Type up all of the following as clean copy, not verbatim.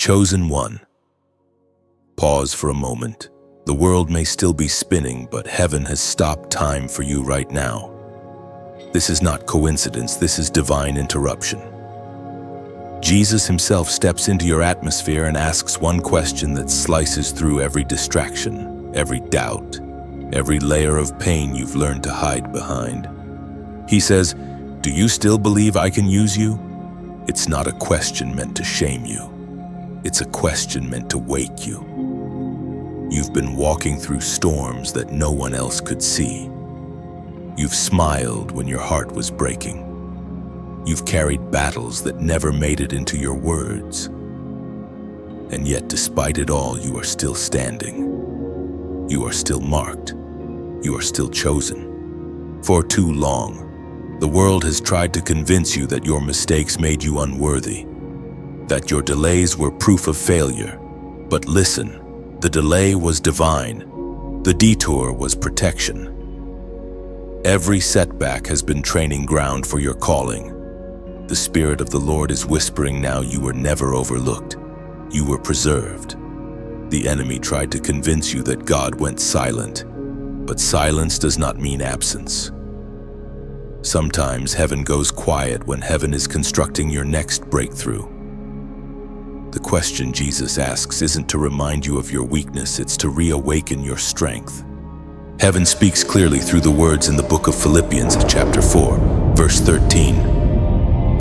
Chosen one. Pause for a moment. The world may still be spinning, but heaven has stopped time for you right now. This is not coincidence, this is divine interruption. Jesus himself steps into your atmosphere and asks one question that slices through every distraction, every doubt, every layer of pain you've learned to hide behind. He says, "Do you still believe I can use you?" It's not a question meant to shame you. It's a question meant to wake you. You've been walking through storms that no one else could see. You've smiled when your heart was breaking. You've carried battles that never made it into your words. And yet, despite it all, you are still standing. You are still marked. You are still chosen. For too long, the world has tried to convince you that your mistakes made you unworthy, that your delays were proof of failure. But listen, the delay was divine. The detour was protection. Every setback has been training ground for your calling. The Spirit of the Lord is whispering now, you were never overlooked. You were preserved. The enemy tried to convince you that God went silent, but silence does not mean absence. Sometimes heaven goes quiet when heaven is constructing your next breakthrough. The question Jesus asks isn't to remind you of your weakness, it's to reawaken your strength. Heaven speaks clearly through the words in the book of Philippians, chapter 4, verse 13.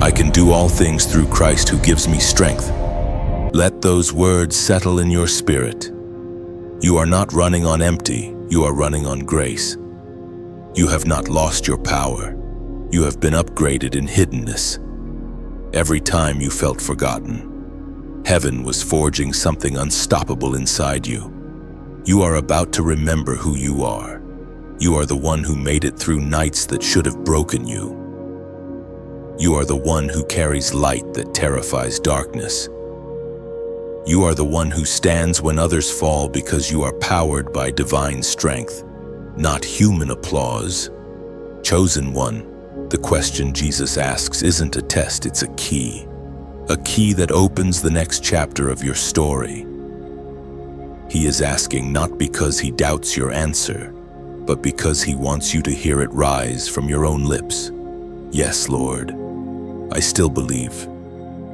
I can do all things through Christ who gives me strength. Let those words settle in your spirit. You are not running on empty, you are running on grace. You have not lost your power. You have been upgraded in hiddenness. Every time you felt forgotten, heaven was forging something unstoppable inside you. You are about to remember who you are. You are the one who made it through nights that should have broken you. You are the one who carries light that terrifies darkness. You are the one who stands when others fall because you are powered by divine strength, not human applause. Chosen one, the question Jesus asks isn't a test, it's a key that opens the next chapter of your story. He is asking not because he doubts your answer, but because he wants you to hear it rise from your own lips. Yes, Lord, I still believe.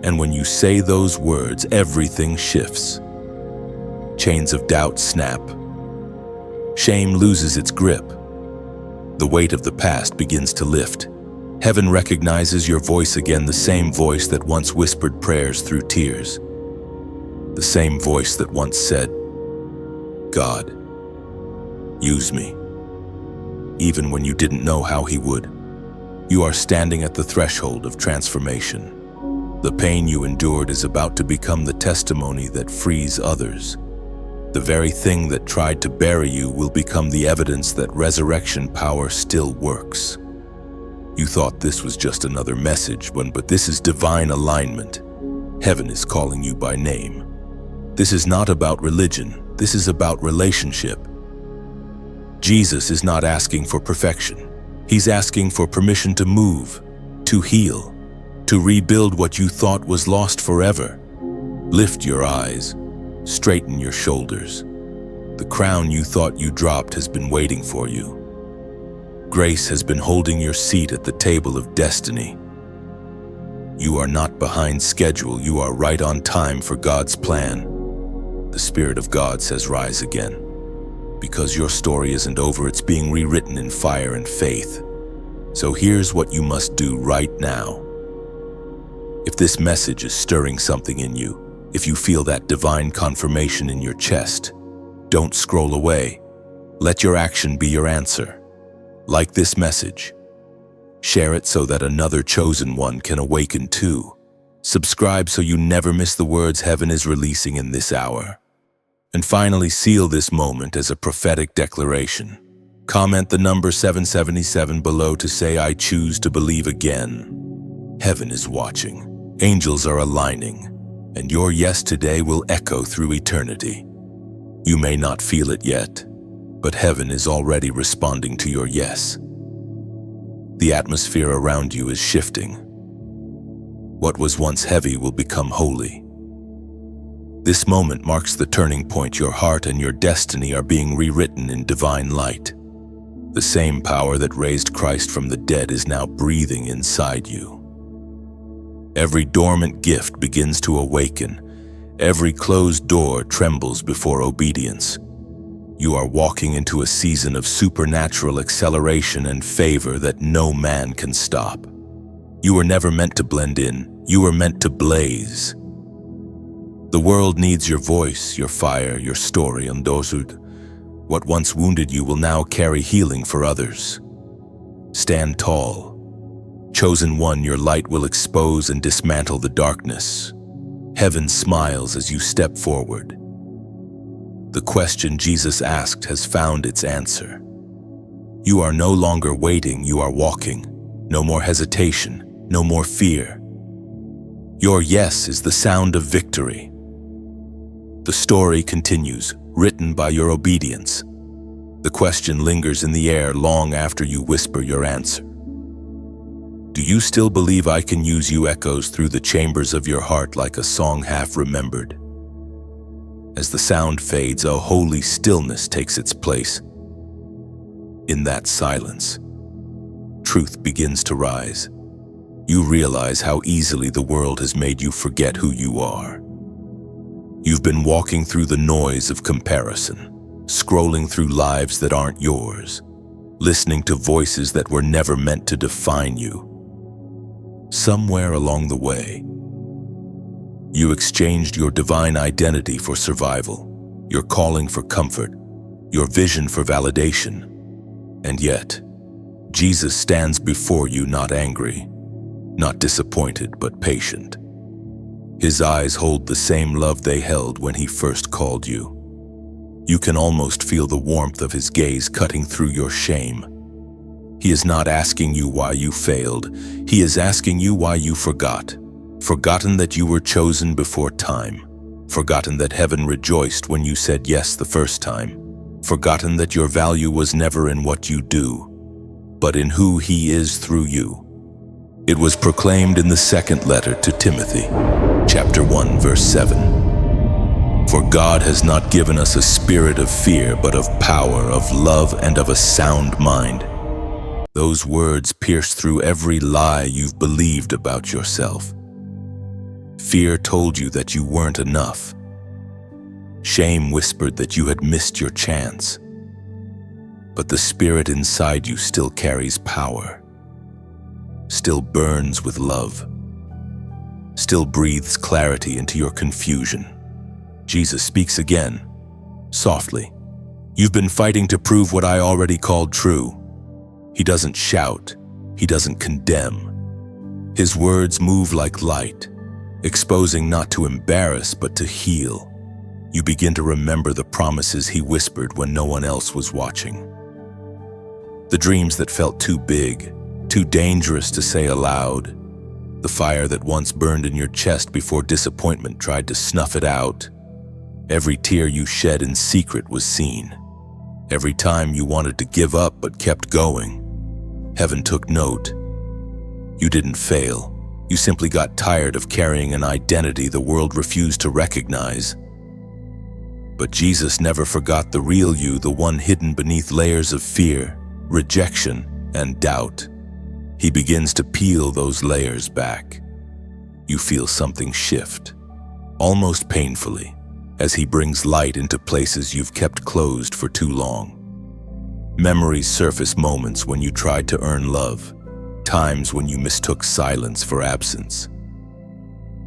And when you say those words, everything shifts. Chains of doubt snap. Shame loses its grip. The weight of the past begins to lift. Heaven recognizes your voice again, the same voice that once whispered prayers through tears. The same voice that once said, God, use me. Even when you didn't know how he would. You are standing at the threshold of transformation. The pain you endured is about to become the testimony that frees others. The very thing that tried to bury you will become the evidence that resurrection power still works. You thought this was just another message, but this is divine alignment. Heaven is calling you by name. This is not about religion, this is about relationship. Jesus is not asking for perfection. He's asking for permission to move, to heal, to rebuild what you thought was lost forever. Lift your eyes, straighten your shoulders. The crown you thought you dropped has been waiting for you. Grace has been holding your seat at the table of destiny. You are not behind schedule, you are right on time for God's plan. The Spirit of God says, rise again. Because your story isn't over, it's being rewritten in fire and faith. So here's what you must do right now. If this message is stirring something in you, if you feel that divine confirmation in your chest, don't scroll away. Let your action be your answer. Like this message. Share it so that another chosen one can awaken too. Subscribe so you never miss the words heaven is releasing in this hour. And finally, seal this moment as a prophetic declaration. Comment the number 777 below to say, I choose to believe again. Heaven is watching. Angels are aligning. And your yes today will echo through eternity. You may not feel it yet, but heaven is already responding to your yes. The atmosphere around you is shifting. What was once heavy will become holy. This moment marks the turning point. Your heart and your destiny are being rewritten in divine light. The same power that raised Christ from the dead is now breathing inside you. Every dormant gift begins to awaken. Every closed door trembles before obedience. You are walking into a season of supernatural acceleration and favor that no man can stop. You were never meant to blend in. You were meant to blaze. The world needs your voice, your fire, your story, and what once wounded you will now carry healing for others. Stand tall. Chosen one, your light will expose and dismantle the darkness. Heaven smiles as you step forward. The question Jesus asked has found its answer. You are no longer waiting, you are walking. No more hesitation, no more fear. Your yes is the sound of victory. The story continues, written by your obedience. The question lingers in the air long after you whisper your answer. Do you still believe I can use you? Echoes through the chambers of your heart like a song half remembered. As the sound fades, a holy stillness takes its place. In that silence, truth begins to rise. You realize how easily the world has made you forget who you are. You've been walking through the noise of comparison, scrolling through lives that aren't yours, listening to voices that were never meant to define you. Somewhere along the way, you exchanged your divine identity for survival, your calling for comfort, your vision for validation. And yet, Jesus stands before you not angry, not disappointed, but patient. His eyes hold the same love they held when he first called you. You can almost feel the warmth of his gaze cutting through your shame. He is not asking you why you failed. He is asking you why you forgot. Forgotten that you were chosen before time. Forgotten that heaven rejoiced when you said yes the first time. Forgotten that your value was never in what you do, but in who he is through you. It was proclaimed in the second letter to Timothy, chapter 1, verse 7. For God has not given us a spirit of fear, but of power, of love, and of a sound mind. Those words pierce through every lie you've believed about yourself. Fear told you that you weren't enough. Shame whispered that you had missed your chance. But the spirit inside you still carries power, still burns with love, still breathes clarity into your confusion. Jesus speaks again, softly. You've been fighting to prove what I already called true. He doesn't shout. He doesn't condemn. His words move like light, exposing not to embarrass but to heal. You begin to remember the promises he whispered when no one else was watching. The dreams that felt too big, too dangerous to say aloud. The fire that once burned in your chest before disappointment tried to snuff it out. Every tear you shed in secret was seen. Every time you wanted to give up but kept going. Heaven took note. You didn't fail. You simply got tired of carrying an identity the world refused to recognize. But Jesus never forgot the real you, the one hidden beneath layers of fear, rejection, and doubt. He begins to peel those layers back. You feel something shift, almost painfully, as he brings light into places you've kept closed for too long. Memories surface, moments when you tried to earn love, times when you mistook silence for absence.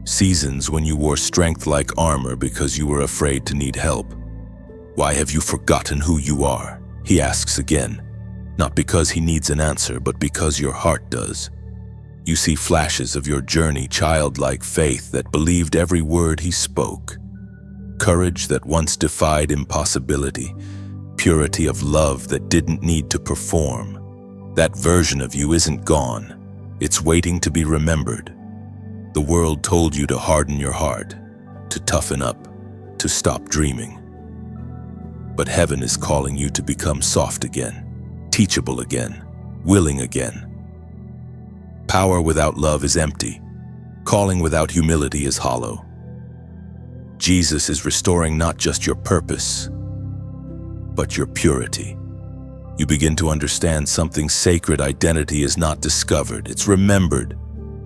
Seasons when you wore strength like armor because you were afraid to need help. Why have you forgotten who you are? He asks again, not because he needs an answer, but because your heart does. You see flashes of your journey, childlike faith that believed every word he spoke, courage that once defied impossibility, purity of love that didn't need to perform. That version of you isn't gone. It's waiting to be remembered. The world told you to harden your heart, to toughen up, to stop dreaming. But heaven is calling you to become soft again, teachable again, willing again. Power without love is empty. Calling without humility is hollow. Jesus is restoring not just your purpose, but your purity. You begin to understand something sacred. Identity is not discovered, it's remembered.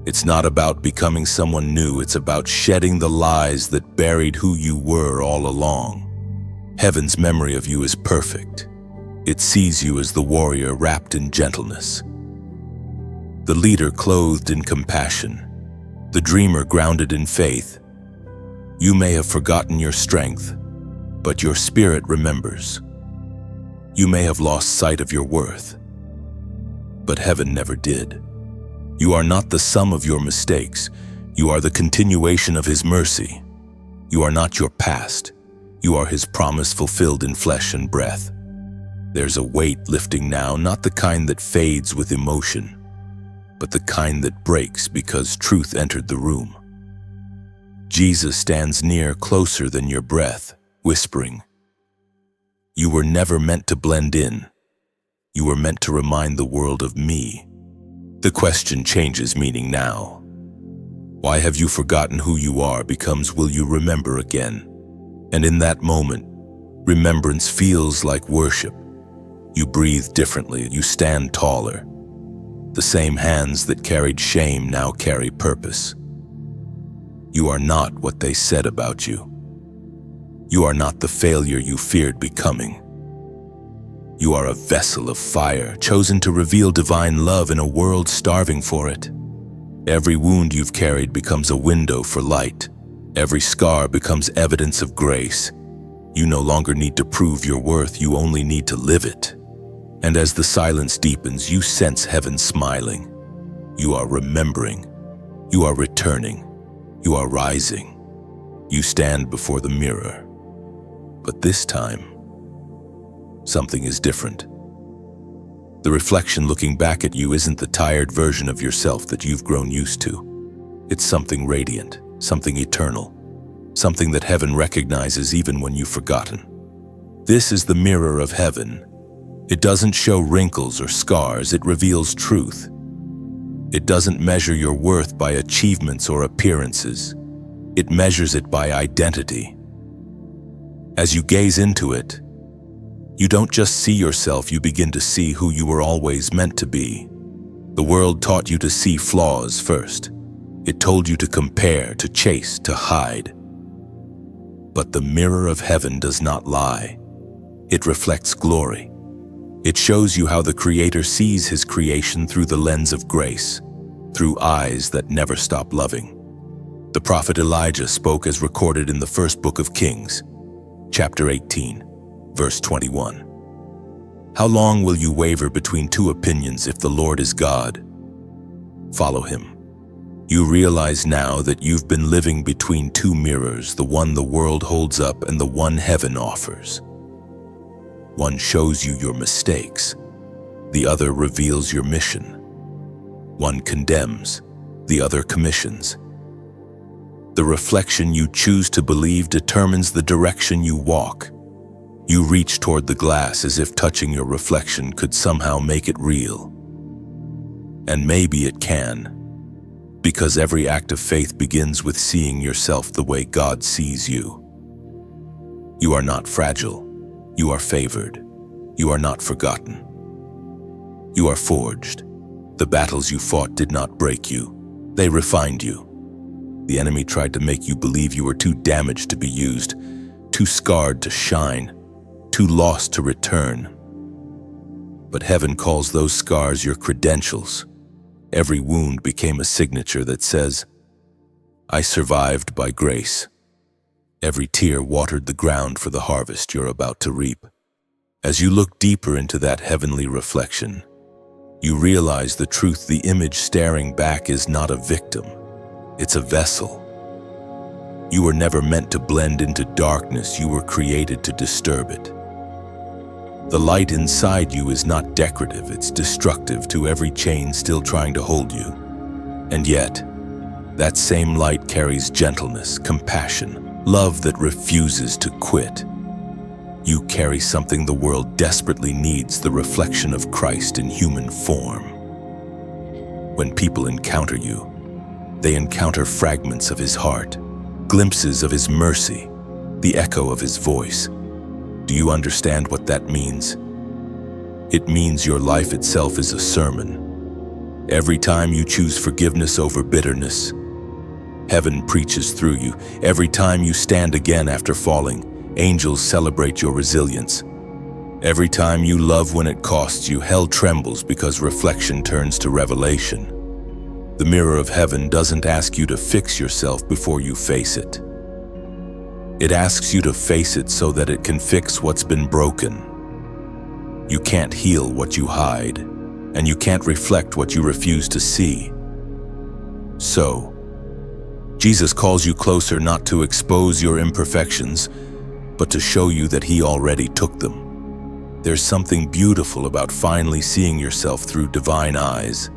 It's not about becoming someone new, it's about shedding the lies that buried who you were all along. Heaven's memory of you is perfect. It sees you as the warrior wrapped in gentleness, the leader clothed in compassion, the dreamer grounded in faith. You may have forgotten your strength, but your spirit remembers. You may have lost sight of your worth, but heaven never did. You are not the sum of your mistakes. You are the continuation of His mercy. You are not your past. You are His promise fulfilled in flesh and breath. There's a weight lifting now, not the kind that fades with emotion, but the kind that breaks because truth entered the room. Jesus stands near, closer than your breath, whispering, "You were never meant to blend in. You were meant to remind the world of me." The question changes meaning now. Why have you forgotten who you are becomes, will you remember again? And in that moment, remembrance feels like worship. You breathe differently, you stand taller. The same hands that carried shame now carry purpose. You are not what they said about you. You are not the failure you feared becoming. You are a vessel of fire, chosen to reveal divine love in a world starving for it. Every wound you've carried becomes a window for light. Every scar becomes evidence of grace. You no longer need to prove your worth, you only need to live it. And as the silence deepens, you sense heaven smiling. You are remembering. You are returning. You are rising. You stand before the mirror. But this time, something is different. The reflection looking back at you isn't the tired version of yourself that you've grown used to. It's something radiant, something eternal, something that heaven recognizes even when you've forgotten. This is the mirror of heaven. It doesn't show wrinkles or scars, it reveals truth. It doesn't measure your worth by achievements or appearances. It measures it by identity. As you gaze into it, you don't just see yourself, you begin to see who you were always meant to be. The world taught you to see flaws first. It told you to compare, to chase, to hide. But the mirror of heaven does not lie. It reflects glory. It shows you how the Creator sees His creation through the lens of grace, through eyes that never stop loving. The prophet Elijah spoke as recorded in the first book of Kings, chapter 18, verse 21. How long will you waver between two opinions if the Lord is God? Follow Him. You realize now that you've been living between two mirrors, the one the world holds up and the one heaven offers. One shows you your mistakes. The other reveals your mission. One condemns, the other commissions. The reflection you choose to believe determines the direction you walk. You reach toward the glass as if touching your reflection could somehow make it real. And maybe it can, because every act of faith begins with seeing yourself the way God sees you. You are not fragile. You are favored. You are not forgotten. You are forged. The battles you fought did not break you. They refined you. The enemy tried to make you believe you were too damaged to be used, too scarred to shine, too lost to return. But heaven calls those scars your credentials. Every wound became a signature that says, "I survived by grace." Every tear watered the ground for the harvest you're about to reap. As you look deeper into that heavenly reflection, you realize the truth. The image staring back is not a victim. It's a vessel. You were never meant to blend into darkness. You were created to disturb it. The light inside you is not decorative. It's destructive to every chain still trying to hold you. And yet, that same light carries gentleness, compassion, love that refuses to quit. You carry something the world desperately needs, the reflection of Christ in human form. When people encounter you, they encounter fragments of His heart, glimpses of his mercy, the echo of his voice. Do you understand what that means? It means your life itself is a sermon. Every time you choose forgiveness over bitterness, heaven preaches through you. Every time you stand again after falling, angels celebrate your resilience. Every time you love when it costs you, hell trembles because reflection turns to revelation. The mirror of heaven doesn't ask you to fix yourself before you face it. It asks you to face it so that it can fix what's been broken. You can't heal what you hide, and you can't reflect what you refuse to see. So, Jesus calls you closer not to expose your imperfections, but to show you that he already took them. There's something beautiful about finally seeing yourself through divine eyes.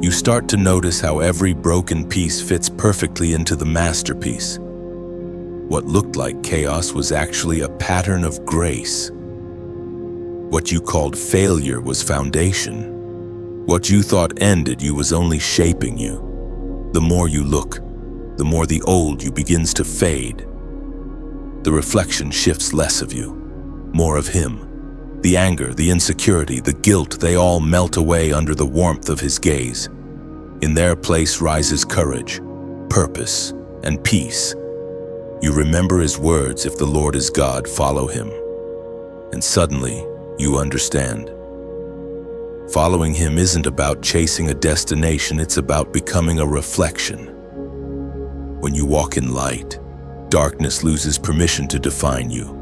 You start to notice how every broken piece fits perfectly into the masterpiece. What looked like chaos was actually a pattern of grace. What you called failure was foundation. What you thought ended you was only shaping you. The more you look, the more the old you begins to fade. The reflection shifts less of you, more of him. The anger, the insecurity, the guilt, they all melt away under the warmth of his gaze. In their place rises courage, purpose, and peace. You remember his words, "If the Lord is God, follow him." And suddenly, you understand. Following him isn't about chasing a destination, it's about becoming a reflection. When you walk in light, darkness loses permission to define you.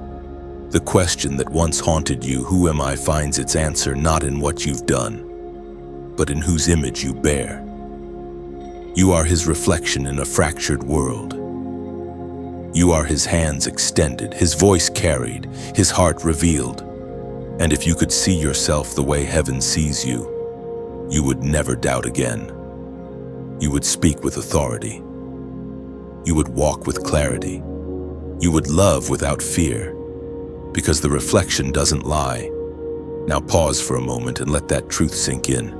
The question that once haunted you, "Who am I?" finds its answer not in what you've done, but in whose image you bear. You are his reflection in a fractured world. You are his hands extended, his voice carried, his heart revealed. And if you could see yourself the way heaven sees you, you would never doubt again. You would speak with authority. You would walk with clarity. You would love without fear, because the reflection doesn't lie. Now pause for a moment and let that truth sink in.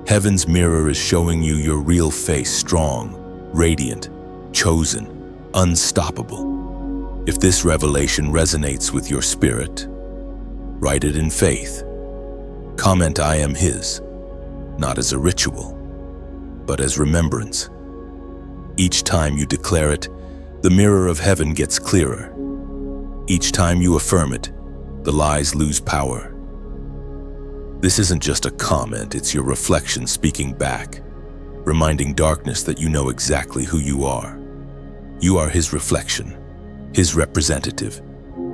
Heaven's mirror is showing you your real face, strong, radiant, chosen, unstoppable. If this revelation resonates with your spirit, write it in faith. Comment, "I am his," not as a ritual, but as remembrance. Each time you declare it, the mirror of heaven gets clearer. Each time you affirm it, the lies lose power. This isn't just a comment, it's your reflection speaking back, reminding darkness that you know exactly who you are. You are his reflection, his representative,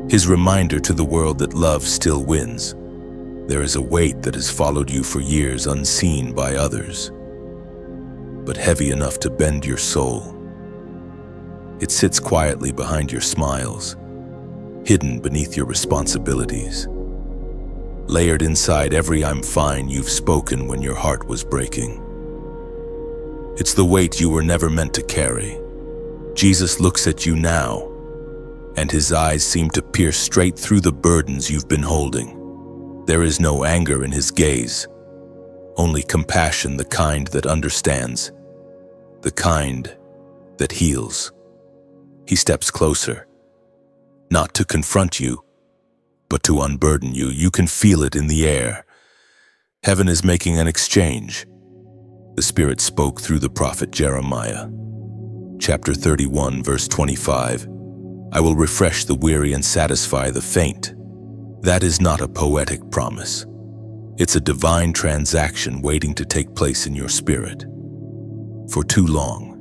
his reminder to the world that love still wins. There is a weight that has followed you for years, unseen by others, but heavy enough to bend your soul. It sits quietly behind your smiles, hidden beneath your responsibilities, layered inside every "I'm fine" you've spoken when your heart was breaking. It's the weight you were never meant to carry. Jesus looks at you now, and his eyes seem to pierce straight through the burdens you've been holding. There is no anger in his gaze, only compassion, the kind that understands, the kind that heals. He steps closer, not to confront you, but to unburden you. You can feel it in the air. Heaven is making an exchange. The Spirit spoke through the prophet Jeremiah. Chapter 31, verse 25. "I will refresh the weary and satisfy the faint." That is not a poetic promise. It's a divine transaction waiting to take place in your spirit. For too long,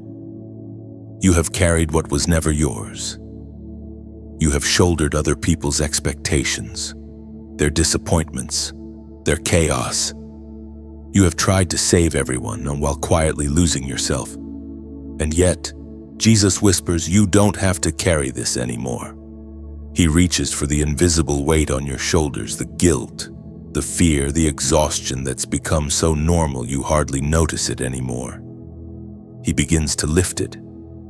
you have carried what was never yours. You have shouldered other people's expectations, their disappointments, their chaos. You have tried to save everyone while quietly losing yourself. And yet, Jesus whispers, "You don't have to carry this anymore." He reaches for the invisible weight on your shoulders, the guilt, the fear, the exhaustion that's become so normal you hardly notice it anymore. He begins to lift it,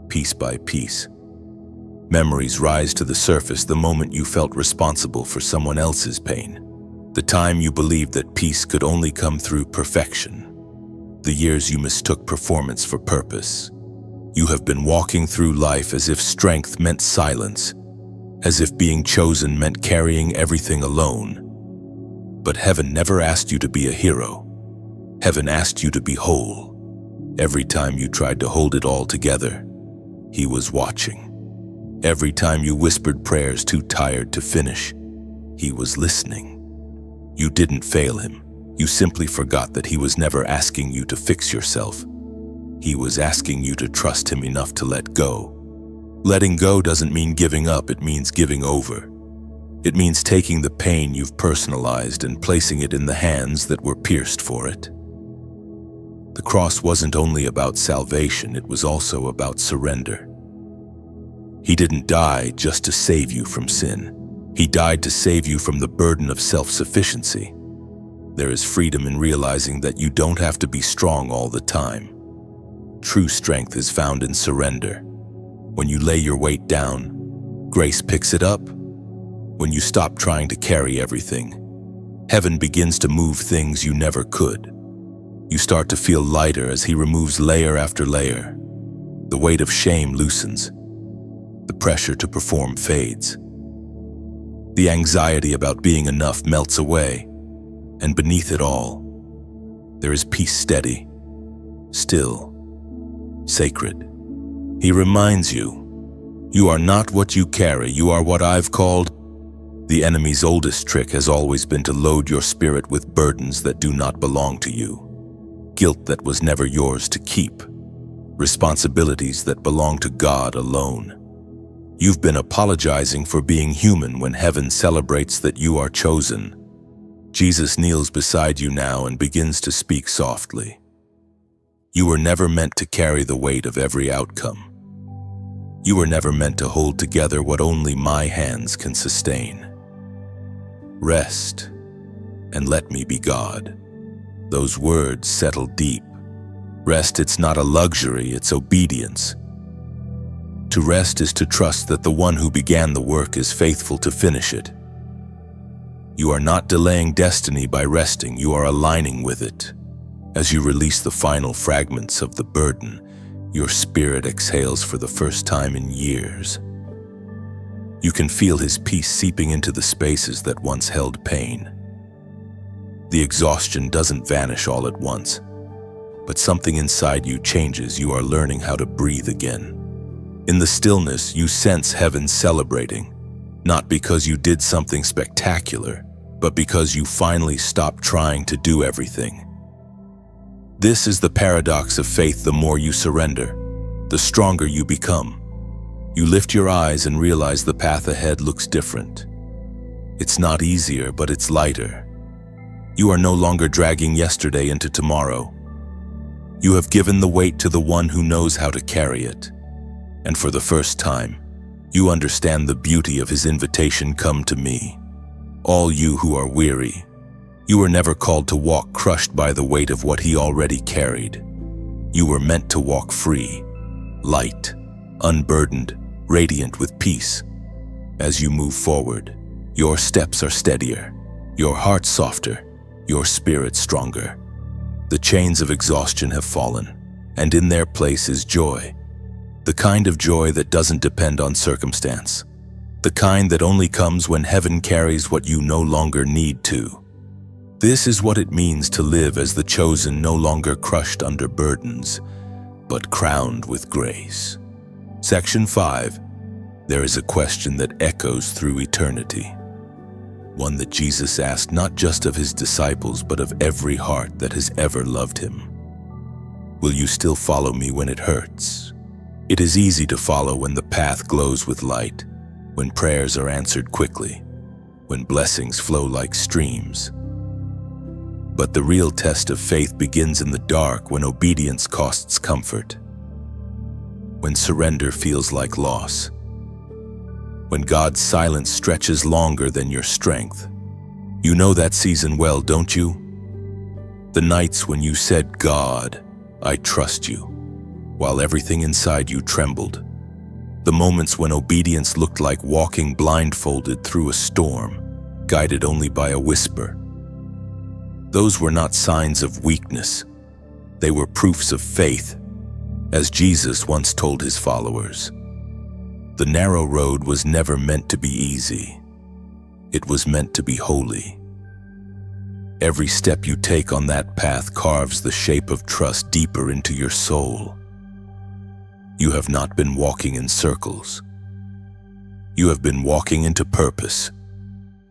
piece by piece. Memories rise to the surface, the moment you felt responsible for someone else's pain. The time you believed that peace could only come through perfection. The years you mistook performance for purpose. You have been walking through life as if strength meant silence, as if being chosen meant carrying everything alone. But heaven never asked you to be a hero. Heaven asked you to be whole. Every time you tried to hold it all together, He was watching. Every time you whispered prayers too tired to finish, He was listening. You didn't fail Him. You simply forgot that He was never asking you to fix yourself. He was asking you to trust Him enough to let go. Letting go doesn't mean giving up, it means giving over. It means taking the pain you've personalized and placing it in the hands that were pierced for it. The cross wasn't only about salvation, it was also about surrender. He didn't die just to save you from sin. He died to save you from the burden of self-sufficiency. There is freedom in realizing that you don't have to be strong all the time. True strength is found in surrender. When you lay your weight down, grace picks it up. When you stop trying to carry everything, heaven begins to move things you never could. You start to feel lighter as He removes layer after layer. The weight of shame loosens. The pressure to perform fades. The anxiety about being enough melts away. And beneath it all, there is peace steady, still, sacred. He reminds you, you are not what you carry, you are what I've called. The enemy's oldest trick has always been to load your spirit with burdens that do not belong to you, guilt that was never yours to keep, responsibilities that belong to God alone. You've been apologizing for being human when heaven celebrates that you are chosen. Jesus kneels beside you now and begins to speak softly. You were never meant to carry the weight of every outcome. You were never meant to hold together what only my hands can sustain. Rest and let me be God. Those words settle deep. Rest, it's not a luxury, it's obedience. To rest is to trust that the one who began the work is faithful to finish it. You are not delaying destiny by resting, you are aligning with it. As you release the final fragments of the burden, your spirit exhales for the first time in years. You can feel His peace seeping into the spaces that once held pain. The exhaustion doesn't vanish all at once, but something inside you changes. You are learning how to breathe again. In the stillness, you sense heaven celebrating, not because you did something spectacular, but because you finally stopped trying to do everything. This is the paradox of faith. The more you surrender, the stronger you become. You lift your eyes and realize the path ahead looks different. It's not easier, but it's lighter. You are no longer dragging yesterday into tomorrow. You have given the weight to the one who knows how to carry it. And for the first time, you understand the beauty of His invitation, come to me, all you who are weary. You were never called to walk crushed by the weight of what He already carried. You were meant to walk free, light, unburdened, radiant with peace. As you move forward, your steps are steadier, your heart softer, your spirit stronger. The chains of exhaustion have fallen, and in their place is joy. The kind of joy that doesn't depend on circumstance. The kind that only comes when heaven carries what you no longer need to. This is what it means to live as the chosen, no longer crushed under burdens, but crowned with grace. Section 5. There is a question that echoes through eternity. One that Jesus asked not just of His disciples, but of every heart that has ever loved Him. Will you still follow me when it hurts? It is easy to follow when the path glows with light, when prayers are answered quickly, when blessings flow like streams. But the real test of faith begins in the dark, when obedience costs comfort, when surrender feels like loss, when God's silence stretches longer than your strength. You know that season well, don't you? The nights when you said, "God, I trust you," while everything inside you trembled. The moments when obedience looked like walking blindfolded through a storm, guided only by a whisper. Those were not signs of weakness. They were proofs of faith. As Jesus once told his followers, the narrow road was never meant to be easy. It was meant to be holy. Every step you take on that path carves the shape of trust deeper into your soul. You have not been walking in circles. You have been walking into purpose.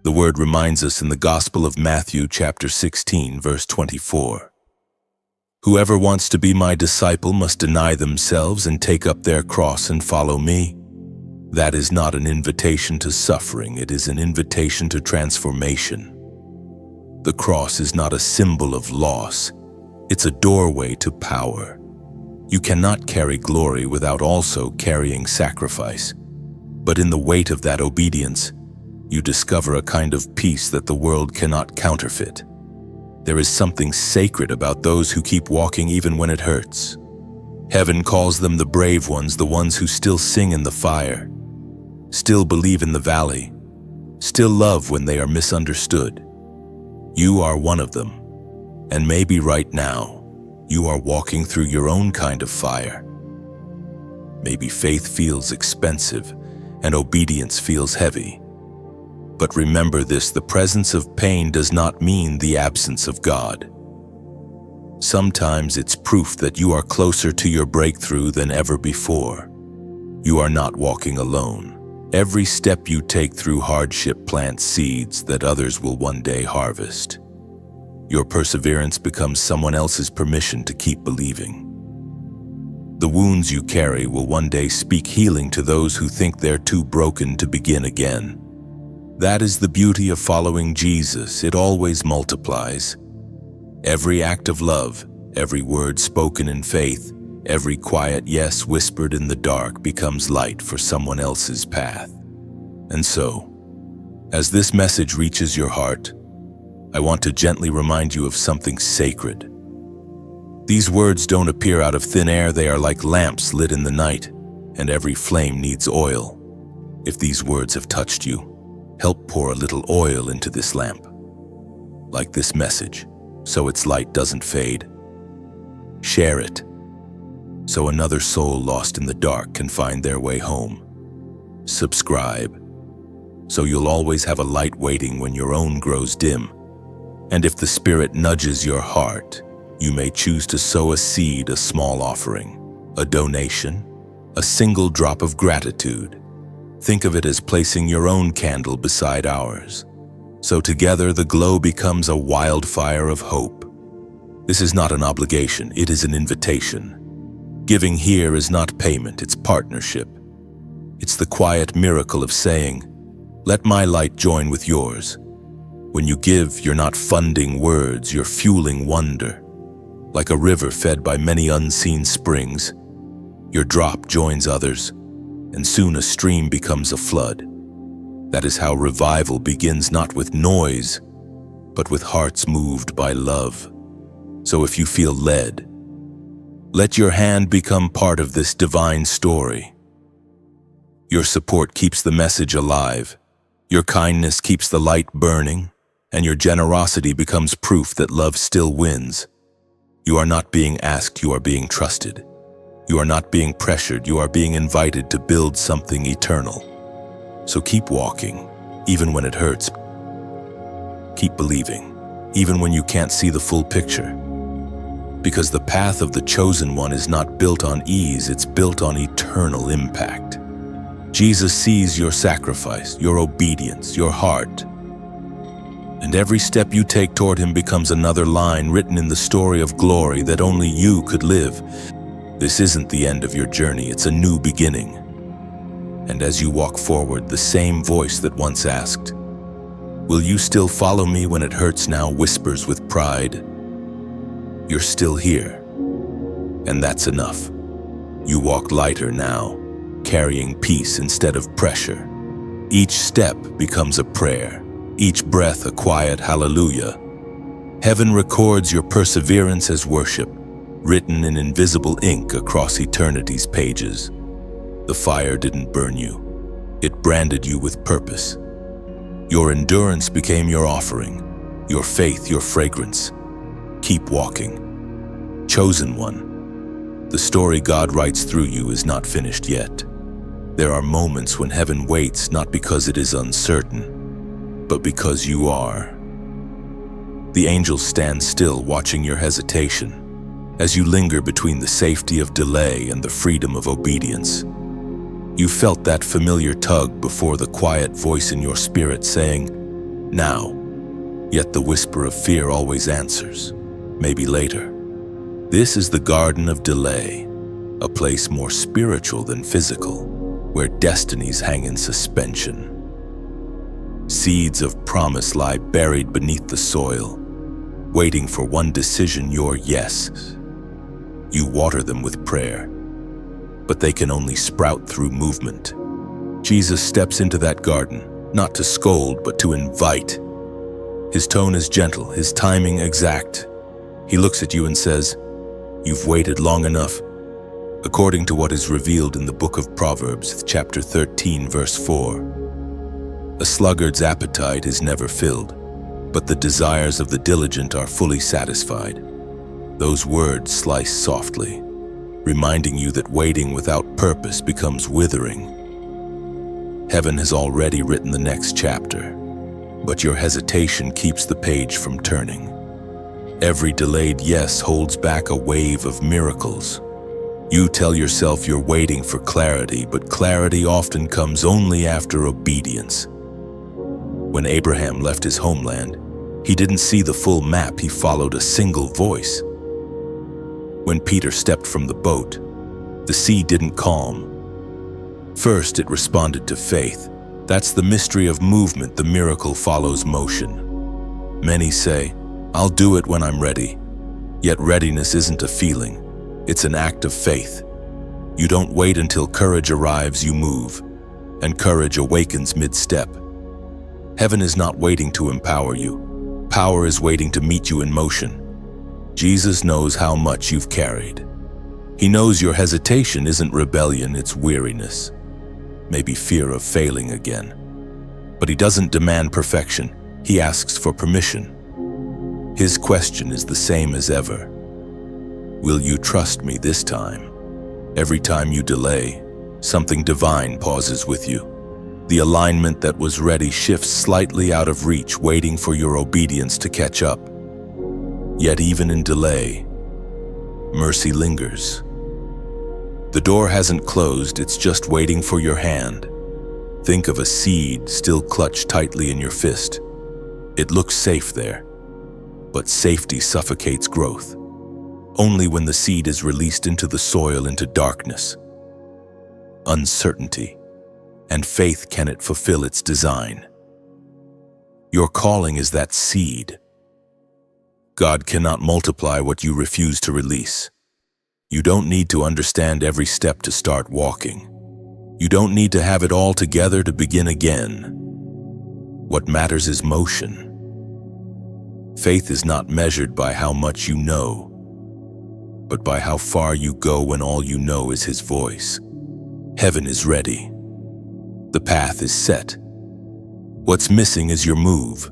The word reminds us in the Gospel of Matthew, chapter 16, verse 24. Whoever wants to be my disciple must deny themselves and take up their cross and follow me. That is not an invitation to suffering, it is an invitation to transformation. The cross is not a symbol of loss, it's a doorway to power. You cannot carry glory without also carrying sacrifice. But in the weight of that obedience, you discover a kind of peace that the world cannot counterfeit. There is something sacred about those who keep walking even when it hurts. Heaven calls them the brave ones, the ones who still sing in the fire, still believe in the valley, still love when they are misunderstood. You are one of them, and maybe right now, you are walking through your own kind of fire. Maybe faith feels expensive and obedience feels heavy. But remember this, the presence of pain does not mean the absence of God. Sometimes it's proof that you are closer to your breakthrough than ever before. You are not walking alone. Every step you take through hardship plants seeds that others will one day harvest. Your perseverance becomes someone else's permission to keep believing. The wounds you carry will one day speak healing to those who think they're too broken to begin again. That is the beauty of following Jesus. It always multiplies. Every act of love, every word spoken in faith, every quiet yes whispered in the dark becomes light for someone else's path. And so, as this message reaches your heart, I want to gently remind you of something sacred. These words don't appear out of thin air, they are like lamps lit in the night, and every flame needs oil. If these words have touched you, help pour a little oil into this lamp, like this message, so its light doesn't fade. Share it, so another soul lost in the dark can find their way home. Subscribe, so you'll always have a light waiting when your own grows dim. And if the Spirit nudges your heart, you may choose to sow a seed, a small offering, a donation, a single drop of gratitude. Think of it as placing your own candle beside ours. So together the glow becomes a wildfire of hope. This is not an obligation, it is an invitation. Giving here is not payment, it's partnership. It's the quiet miracle of saying, "Let my light join with yours." When you give, you're not funding words, you're fueling wonder. Like a river fed by many unseen springs, your drop joins others, and soon a stream becomes a flood. That is how revival begins, not with noise, but with hearts moved by love. So if you feel led, let your hand become part of this divine story. Your support keeps the message alive, your kindness keeps the light burning, and your generosity becomes proof that love still wins. You are not being asked, you are being trusted. You are not being pressured, you are being invited to build something eternal. So keep walking, even when it hurts. Keep believing, even when you can't see the full picture. Because the path of the chosen one is not built on ease, it's built on eternal impact. Jesus sees your sacrifice, your obedience, your heart. And every step you take toward him becomes another line written in the story of glory that only you could live. This isn't the end of your journey, it's a new beginning. And as you walk forward, the same voice that once asked, "Will you still follow me when it hurts?" now whispers with pride, "You're still here." And that's enough. You walk lighter now, carrying peace instead of pressure. Each step becomes a prayer. Each breath a quiet hallelujah. Heaven records your perseverance as worship, written in invisible ink across eternity's pages. The fire didn't burn you. It branded you with purpose. Your endurance became your offering, your faith your fragrance. Keep walking. Chosen one, The story God writes through you is not finished yet. There are moments when heaven waits not because it is uncertain, but because you are. The angels stand still watching your hesitation as you linger between the safety of delay and the freedom of obedience. You felt that familiar tug before the quiet voice in your spirit saying, "Now," yet the whisper of fear always answers, "Maybe later." This is the garden of delay, a place more spiritual than physical, where destinies hang in suspension. Seeds of promise lie buried beneath the soil, waiting for one decision, your yes. You water them with prayer, but they can only sprout through movement. Jesus steps into that garden, not to scold, but to invite. His tone is gentle, his timing exact. He looks at you and says, "You've waited long enough." According to what is revealed in the book of Proverbs, chapter 13, verse 4, "A sluggard's appetite is never filled, but the desires of the diligent are fully satisfied." Those words slice softly, reminding you that waiting without purpose becomes withering. Heaven has already written the next chapter, but your hesitation keeps the page from turning. Every delayed yes holds back a wave of miracles. You tell yourself you're waiting for clarity, but clarity often comes only after obedience. When Abraham left his homeland, he didn't see the full map, he followed a single voice. When Peter stepped from the boat, the sea didn't calm. First, it responded to faith. That's the mystery of movement. The miracle follows motion. Many say, "I'll do it when I'm ready." Yet readiness isn't a feeling, it's an act of faith. You don't wait until courage arrives, you move, and courage awakens mid-step. Heaven is not waiting to empower you. Power is waiting to meet you in motion. Jesus knows how much you've carried. He knows your hesitation isn't rebellion, it's weariness. Maybe fear of failing again. But he doesn't demand perfection, he asks for permission. His question is the same as ever. Will you trust me this time? Every time you delay, something divine pauses with you. The alignment that was ready shifts slightly out of reach, waiting for your obedience to catch up. Yet even in delay, mercy lingers. The door hasn't closed, it's just waiting for your hand. Think of a seed still clutched tightly in your fist. It looks safe there, but safety suffocates growth. Only when the seed is released into the soil, into darkness, uncertainty, and faith can it fulfill its design. Your calling is that seed. God cannot multiply what you refuse to release. You don't need to understand every step to start walking. You don't need to have it all together to begin again. What matters is motion. Faith is not measured by how much you know, but by how far you go when all you know is His voice. Heaven is ready. The path is set. What's missing is your move.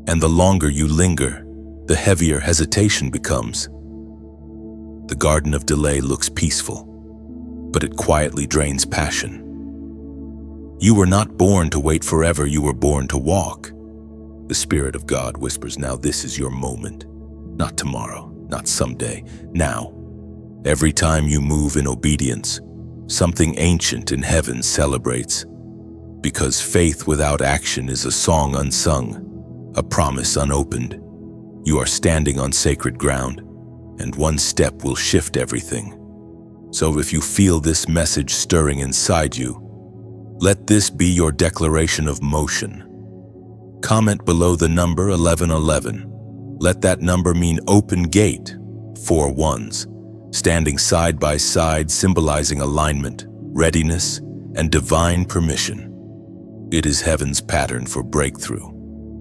And the longer you linger, the heavier hesitation becomes. The garden of delay looks peaceful, but it quietly drains passion. You were not born to wait forever, you were born to walk. The Spirit of God whispers, now this is your moment. Not tomorrow, not someday, now. Every time you move in obedience, something ancient in heaven celebrates. Because faith without action is a song unsung, a promise unopened. You are standing on sacred ground, and one step will shift everything. So if you feel this message stirring inside you, let this be your declaration of motion. Comment below the number 1111. Let that number mean open gate, 4 ones, standing side by side, symbolizing alignment, readiness, and divine permission. It is heaven's pattern for breakthrough,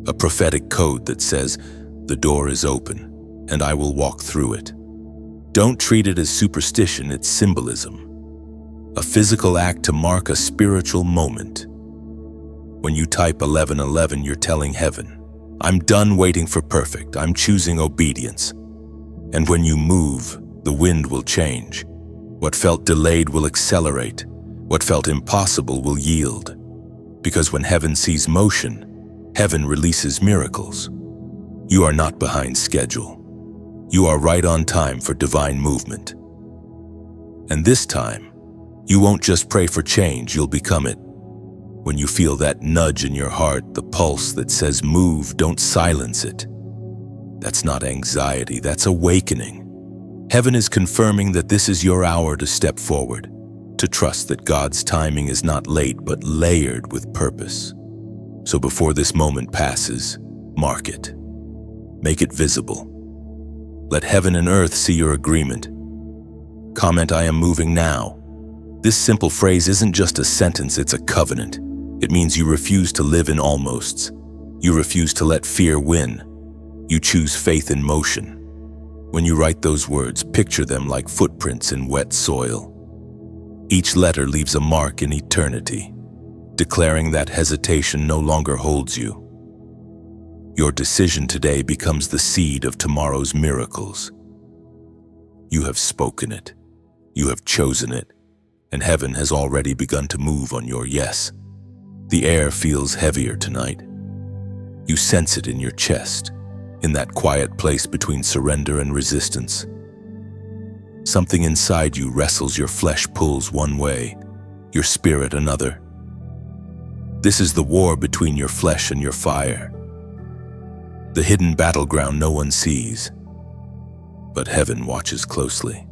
a prophetic code that says, the door is open, and I will walk through it. Don't treat it as superstition, it's symbolism. A physical act to mark a spiritual moment. When you type 1111, you're telling heaven, I'm done waiting for perfect, I'm choosing obedience. And when you move, The wind will change. What felt delayed will accelerate. What felt impossible will yield. Because when heaven sees motion, heaven releases miracles. You are not behind schedule. You are right on time for divine movement. And this time, you won't just pray for change, you'll become it. When you feel that nudge in your heart, the pulse that says move, don't silence it. That's not anxiety, that's awakening. Heaven is confirming that this is your hour to step forward, to trust that God's timing is not late but layered with purpose. So before this moment passes, mark it. Make it visible. Let heaven and earth see your agreement. Comment, "I am moving now." This simple phrase isn't just a sentence, it's a covenant. It means you refuse to live in almosts. You refuse to let fear win. You choose faith in motion. When you write those words, picture them like footprints in wet soil. Each letter leaves a mark in eternity, declaring that hesitation no longer holds you. Your decision today becomes the seed of tomorrow's miracles. You have spoken it. You have chosen it. And heaven has already begun to move on your yes. The air feels heavier tonight. You sense it in your chest, in that quiet place between surrender and resistance. Something inside you wrestles, your flesh pulls one way, your spirit another. This is the war between your flesh and your fire. The hidden battleground no one sees, but heaven watches closely.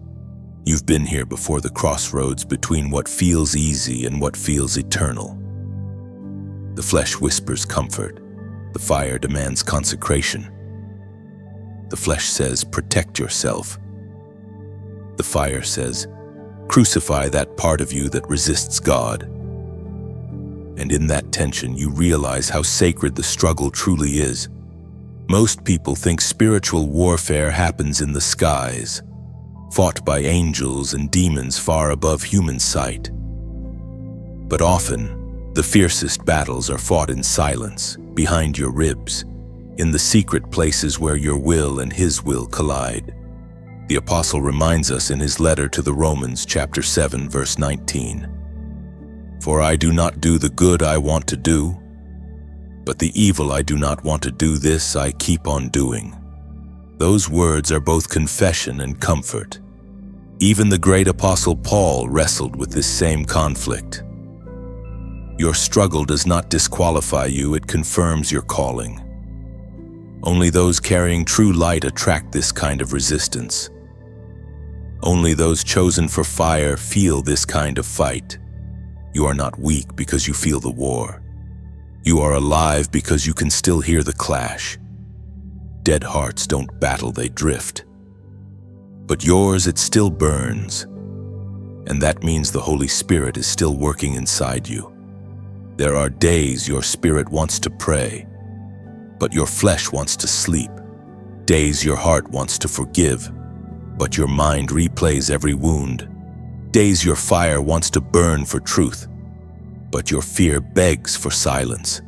You've been here before, the crossroads between what feels easy and what feels eternal. The flesh whispers comfort. The fire demands consecration. The flesh says, protect yourself. The fire says, crucify that part of you that resists God. And in that tension, you realize how sacred the struggle truly is. Most people think spiritual warfare happens in the skies, fought by angels and demons far above human sight. But often, the fiercest battles are fought in silence, behind your ribs, in the secret places where your will and His will collide. The apostle reminds us in his letter to the Romans, chapter 7, verse 19, "For I do not do the good I want to do, but the evil I do not want to do, this I keep on doing." Those words are both confession and comfort. Even the great apostle Paul wrestled with this same conflict. Your struggle does not disqualify you, it confirms your calling. Only those carrying true light attract this kind of resistance. Only those chosen for fire feel this kind of fight. You are not weak because you feel the war. You are alive because you can still hear the clash. Dead hearts don't battle, they drift. But yours, it still burns. And that means the Holy Spirit is still working inside you. There are days your spirit wants to pray, but your flesh wants to sleep. Days your heart wants to forgive, but your mind replays every wound. Days your fire wants to burn for truth, but your fear begs for silence.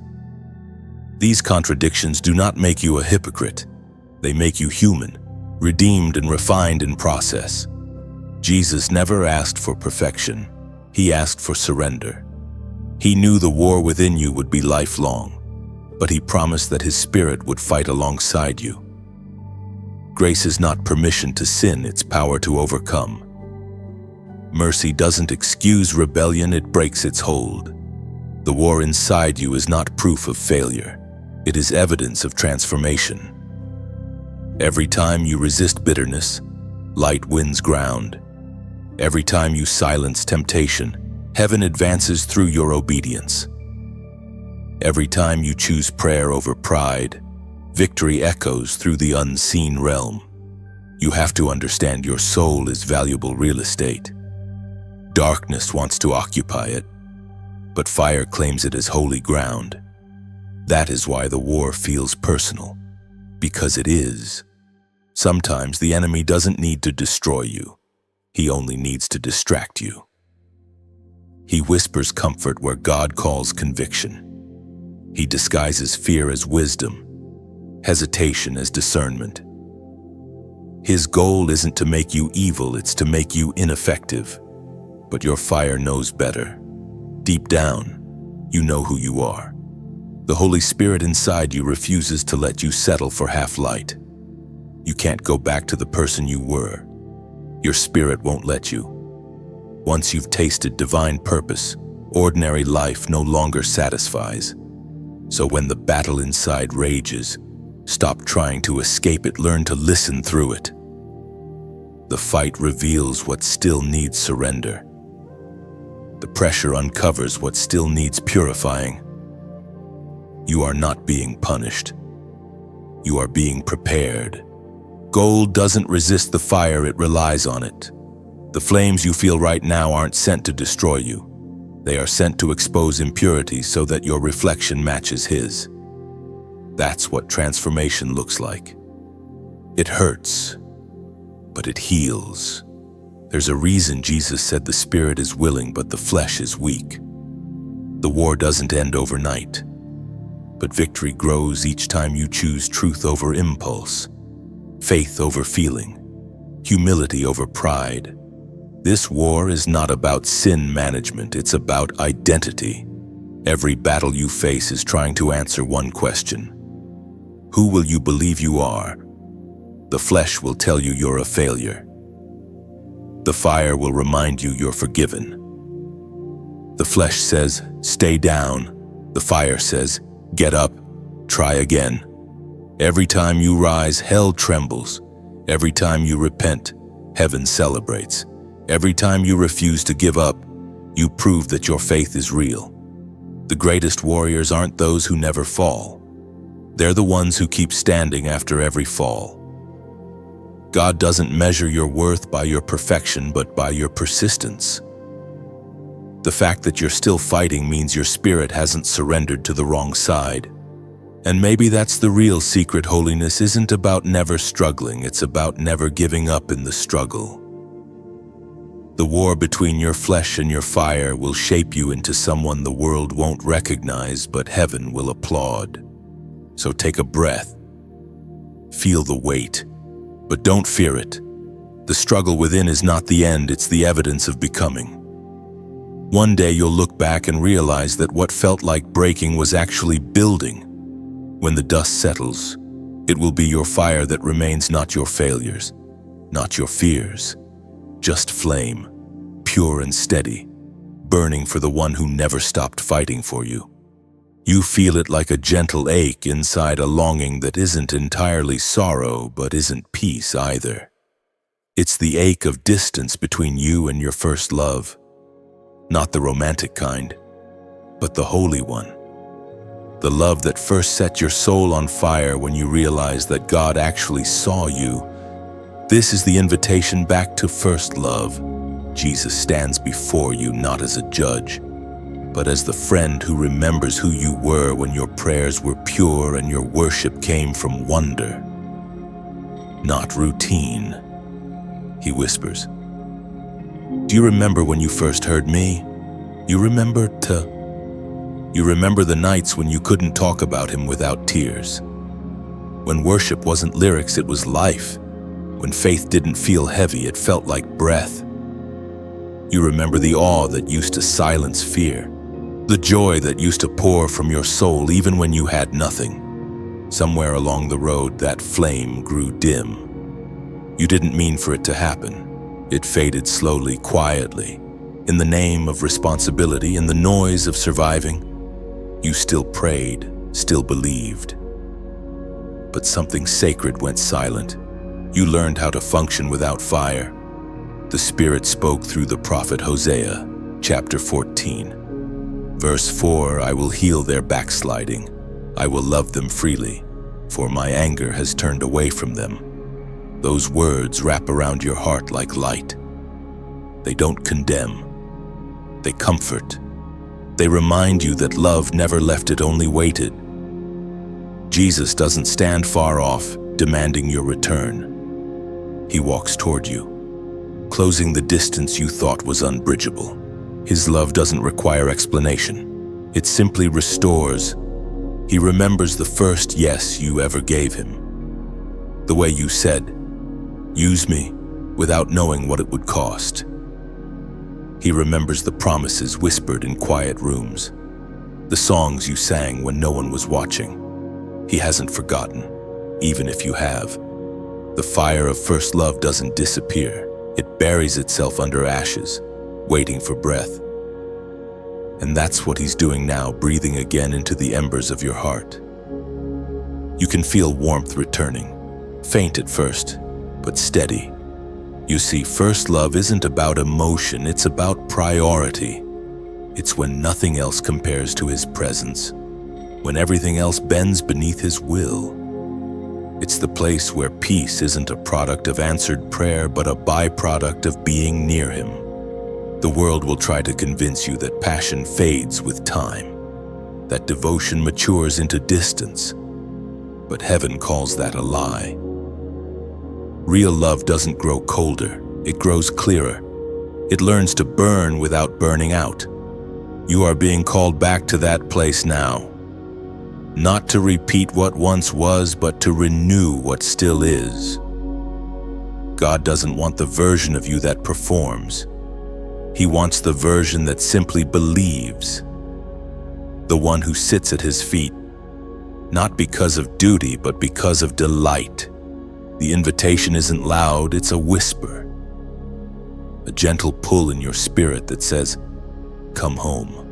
These contradictions do not make you a hypocrite. They make you human, redeemed and refined in process. Jesus never asked for perfection. He asked for surrender. He knew the war within you would be lifelong, but He promised that His Spirit would fight alongside you. Grace is not permission to sin, it's power to overcome. Mercy doesn't excuse rebellion, it breaks its hold. The war inside you is not proof of failure. It is evidence of transformation. Every time you resist bitterness, light wins ground. Every time you silence temptation, heaven advances through your obedience. Every time you choose prayer over pride, victory echoes through the unseen realm. You have to understand your soul is valuable real estate. Darkness wants to occupy it, but fire claims it as holy ground. That is why the war feels personal, because it is. Sometimes the enemy doesn't need to destroy you. He only needs to distract you. He whispers comfort where God calls conviction. He disguises fear as wisdom, hesitation as discernment. His goal isn't to make you evil, it's to make you ineffective. But your fire knows better. Deep down, you know who you are. The Holy Spirit inside you refuses to let you settle for half-light. You can't go back to the person you were. Your spirit won't let you. Once you've tasted divine purpose, ordinary life no longer satisfies. So when the battle inside rages, stop trying to escape it, learn to listen through it. The fight reveals what still needs surrender. The pressure uncovers what still needs purifying. You are not being punished. You are being prepared. Gold doesn't resist the fire, it relies on it. The flames you feel right now aren't sent to destroy you. They are sent to expose impurities so that your reflection matches His. That's what transformation looks like. It hurts, but it heals. There's a reason Jesus said the spirit is willing, but the flesh is weak. The war doesn't end overnight, but victory grows each time you choose truth over impulse, faith over feeling, humility over pride. This war is not about sin management, it's about identity. Every battle you face is trying to answer one question. Who will you believe you are? The flesh will tell you you're a failure. The fire will remind you you're forgiven. The flesh says, stay down. The fire says, get up, try again. Every time you rise, hell trembles. Every time you repent, heaven celebrates. Every time you refuse to give up, you prove that your faith is real. The greatest warriors aren't those who never fall. They're the ones who keep standing after every fall. God doesn't measure your worth by your perfection, but by your persistence. The fact that you're still fighting means your spirit hasn't surrendered to the wrong side. And maybe that's the real secret. Holiness isn't about never struggling, it's about never giving up in the struggle. The war between your flesh and your fire will shape you into someone the world won't recognize, but heaven will applaud. So take a breath. Feel the weight, but don't fear it. The struggle within is not the end, it's the evidence of becoming. One day you'll look back and realize that what felt like breaking was actually building. When the dust settles, it will be your fire that remains, not your failures, not your fears. Just flame, pure and steady, burning for the one who never stopped fighting for you. You feel it like a gentle ache inside, a longing that isn't entirely sorrow, but isn't peace either. It's the ache of distance between you and your first love. Not the romantic kind, but the holy one. The love that first set your soul on fire when you realized that God actually saw you. This is the invitation back to first love. Jesus stands before you not as a judge, but as the friend who remembers who you were when your prayers were pure and your worship came from wonder, not routine. He whispers, "Do you remember when you first heard me? You remember the nights when you couldn't talk about him without tears. When worship wasn't lyrics, it was life. When faith didn't feel heavy, it felt like breath. You remember the awe that used to silence fear, the joy that used to pour from your soul even when you had nothing. Somewhere along the road, that flame grew dim. You didn't mean for it to happen. It faded slowly, quietly. In the name of responsibility, in the noise of surviving, you still prayed, still believed. But something sacred went silent. You learned how to function without fire. The Spirit spoke through the prophet Hosea, chapter 14. Verse 4, I will heal their backsliding. I will love them freely, for my anger has turned away from them. Those words wrap around your heart like light. They don't condemn. They comfort. They remind you that love never left, it only waited. Jesus doesn't stand far off, demanding your return. He walks toward you, closing the distance you thought was unbridgeable. His love doesn't require explanation. It simply restores. He remembers the first yes you ever gave him. The way you said, Use me without knowing what it would cost. He remembers the promises whispered in quiet rooms, the songs you sang when no one was watching. He hasn't forgotten, even if you have. The fire of first love doesn't disappear. It buries itself under ashes, waiting for breath. And that's what he's doing now, breathing again into the embers of your heart. You can feel warmth returning, faint at first, but steady. You see, first love isn't about emotion, it's about priority. It's when nothing else compares to his presence, when everything else bends beneath his will. It's the place where peace isn't a product of answered prayer, but a byproduct of being near him. The world will try to convince you that passion fades with time, that devotion matures into distance, but heaven calls that a lie. Real love doesn't grow colder, it grows clearer. It learns to burn without burning out. You are being called back to that place now. Not to repeat what once was, but to renew what still is. God doesn't want the version of you that performs. He wants the version that simply believes. The one who sits at his feet, not because of duty, but because of delight. The invitation isn't loud, it's a whisper. A gentle pull in your spirit that says, "Come home."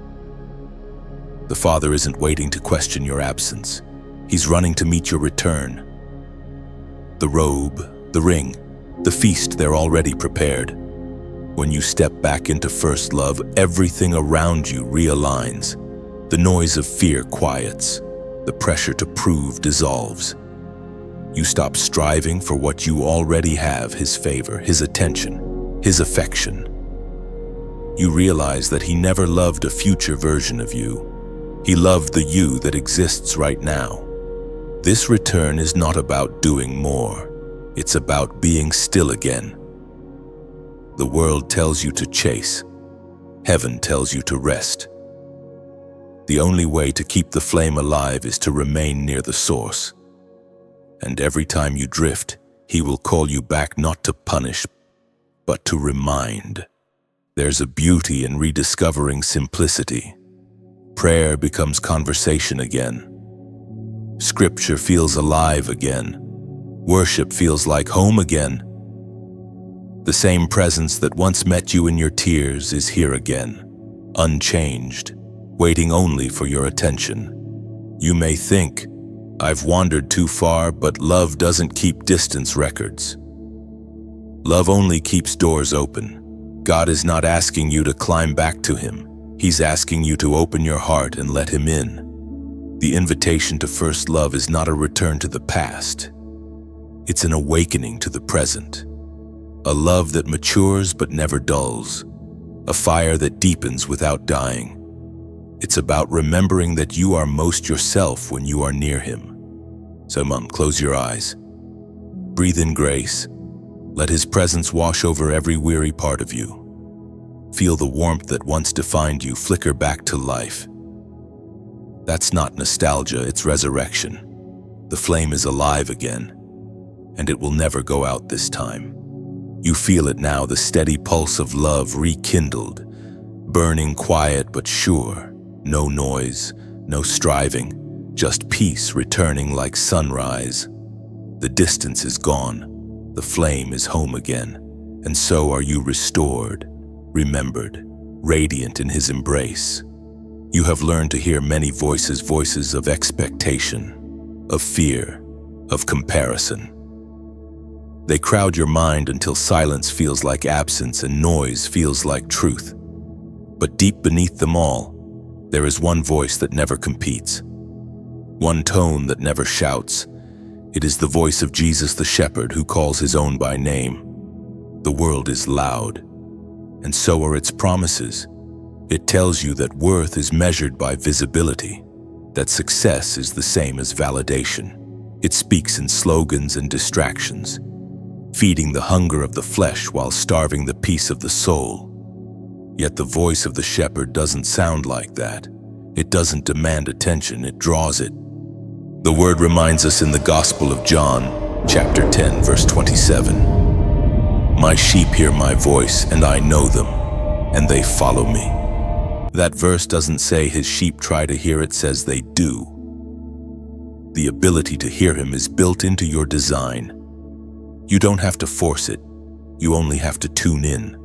The Father isn't waiting to question your absence. He's running to meet your return. The robe, the ring, the feast, they're already prepared. When you step back into first love, everything around you realigns. The noise of fear quiets. The pressure to prove dissolves. You stop striving for what you already have: his favor, his attention, his affection. You realize that he never loved a future version of you. He loved the you that exists right now. This return is not about doing more. It's about being still again. The world tells you to chase. Heaven tells you to rest. The only way to keep the flame alive is to remain near the source. And every time you drift, he will call you back, not to punish, but to remind. There's a beauty in rediscovering simplicity. Prayer becomes conversation again. Scripture feels alive again. Worship feels like home again. The same presence that once met you in your tears is here again, unchanged, waiting only for your attention. You may think, "I've wandered too far," but love doesn't keep distance records. Love only keeps doors open. God is not asking you to climb back to him. He's asking you to open your heart and let him in. The invitation to first love is not a return to the past. It's an awakening to the present. A love that matures but never dulls. A fire that deepens without dying. It's about remembering that you are most yourself when you are near him. So close your eyes. Breathe in grace. Let his presence wash over every weary part of you. Feel the warmth that once defined you flicker back to life. That's not nostalgia, it's resurrection. The flame is alive again, and it will never go out this time. You feel it now, the steady pulse of love rekindled, burning quiet but sure. No noise, no striving, just peace returning like sunrise. The distance is gone, the flame is home again, and so are you restored, remembered, radiant in his embrace. You have learned to hear many voices, voices of expectation, of fear, of comparison. They crowd your mind until silence feels like absence and noise feels like truth. But deep beneath them all, there is one voice that never competes, one tone that never shouts. It is the voice of Jesus the shepherd who calls his own by name. The world is loud, and so are its promises. It tells you that worth is measured by visibility, that success is the same as validation. It speaks in slogans and distractions, feeding the hunger of the flesh while starving the peace of the soul. Yet the voice of the shepherd doesn't sound like that. It doesn't demand attention, it draws it. The word reminds us in the Gospel of John, chapter 10, verse 27. My sheep hear my voice, and I know them, and they follow me. That verse doesn't say his sheep try to hear, it says they do. The ability to hear him is built into your design. You don't have to force it, you only have to tune in.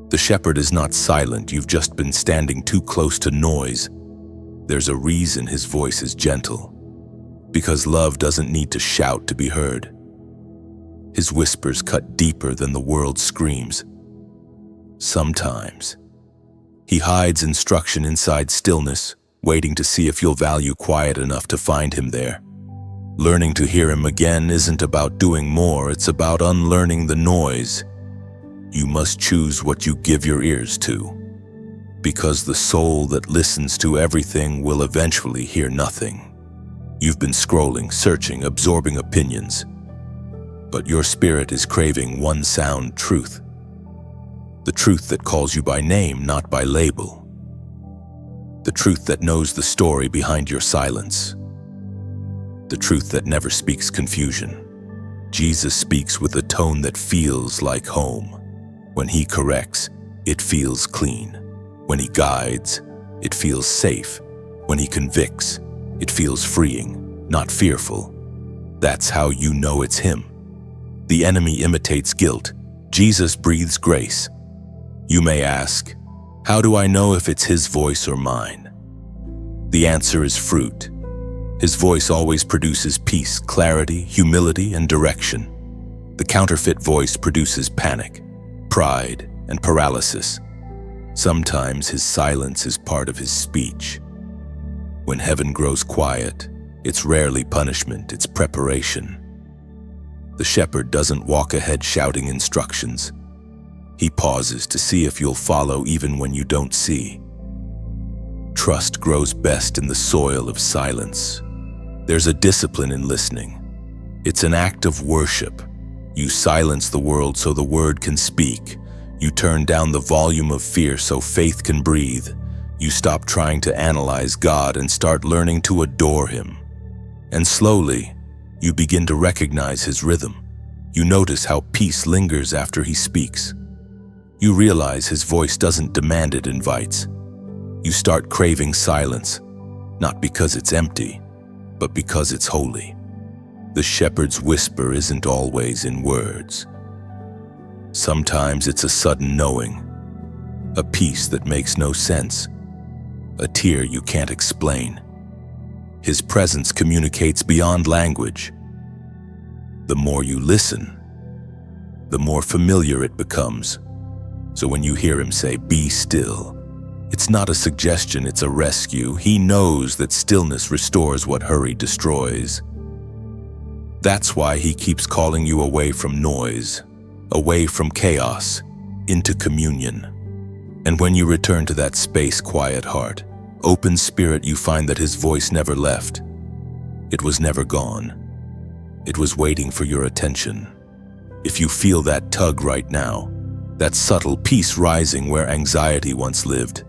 The shepherd is not silent, you've just been standing too close to noise. There's a reason his voice is gentle. Because love doesn't need to shout to be heard. His whispers cut deeper than the world screams. Sometimes, he hides instruction inside stillness, waiting to see if you'll value quiet enough to find him there. Learning to hear him again isn't about doing more, it's about unlearning the noise. You must choose what you give your ears to, because the soul that listens to everything will eventually hear nothing. You've been scrolling, searching, absorbing opinions, but your spirit is craving one sound truth. The truth that calls you by name, not by label. The truth that knows the story behind your silence. The truth that never speaks confusion. Jesus speaks with a tone that feels like home. When he corrects, it feels clean. When he guides, it feels safe. When he convicts, it feels freeing, not fearful. That's how you know it's him. The enemy imitates guilt. Jesus breathes grace. You may ask, how do I know if it's his voice or mine? The answer is fruit. His voice always produces peace, clarity, humility, and direction. The counterfeit voice produces panic, pride, and paralysis. Sometimes his silence is part of his speech. When heaven grows quiet, it's rarely punishment, it's preparation. The shepherd doesn't walk ahead shouting instructions. He pauses to see if you'll follow even when you don't see. Trust grows best in the soil of silence. There's a discipline in listening. It's an act of worship. You silence the world so the word can speak. You turn down the volume of fear so faith can breathe. You stop trying to analyze God and start learning to adore him. And slowly, you begin to recognize his rhythm. You notice how peace lingers after he speaks. You realize his voice doesn't demand, it invites. You start craving silence, not because it's empty, but because it's holy. The shepherd's whisper isn't always in words. Sometimes it's a sudden knowing, a peace that makes no sense, a tear you can't explain. His presence communicates beyond language. The more you listen, the more familiar it becomes. So when you hear him say, "Be still," it's not a suggestion, it's a rescue. He knows that stillness restores what hurry destroys. That's why he keeps calling you away from noise, away from chaos, into communion. And when you return to that space, quiet heart, open spirit, you find that his voice never left. It was never gone. It was waiting for your attention. If you feel that tug right now, that subtle peace rising where anxiety once lived,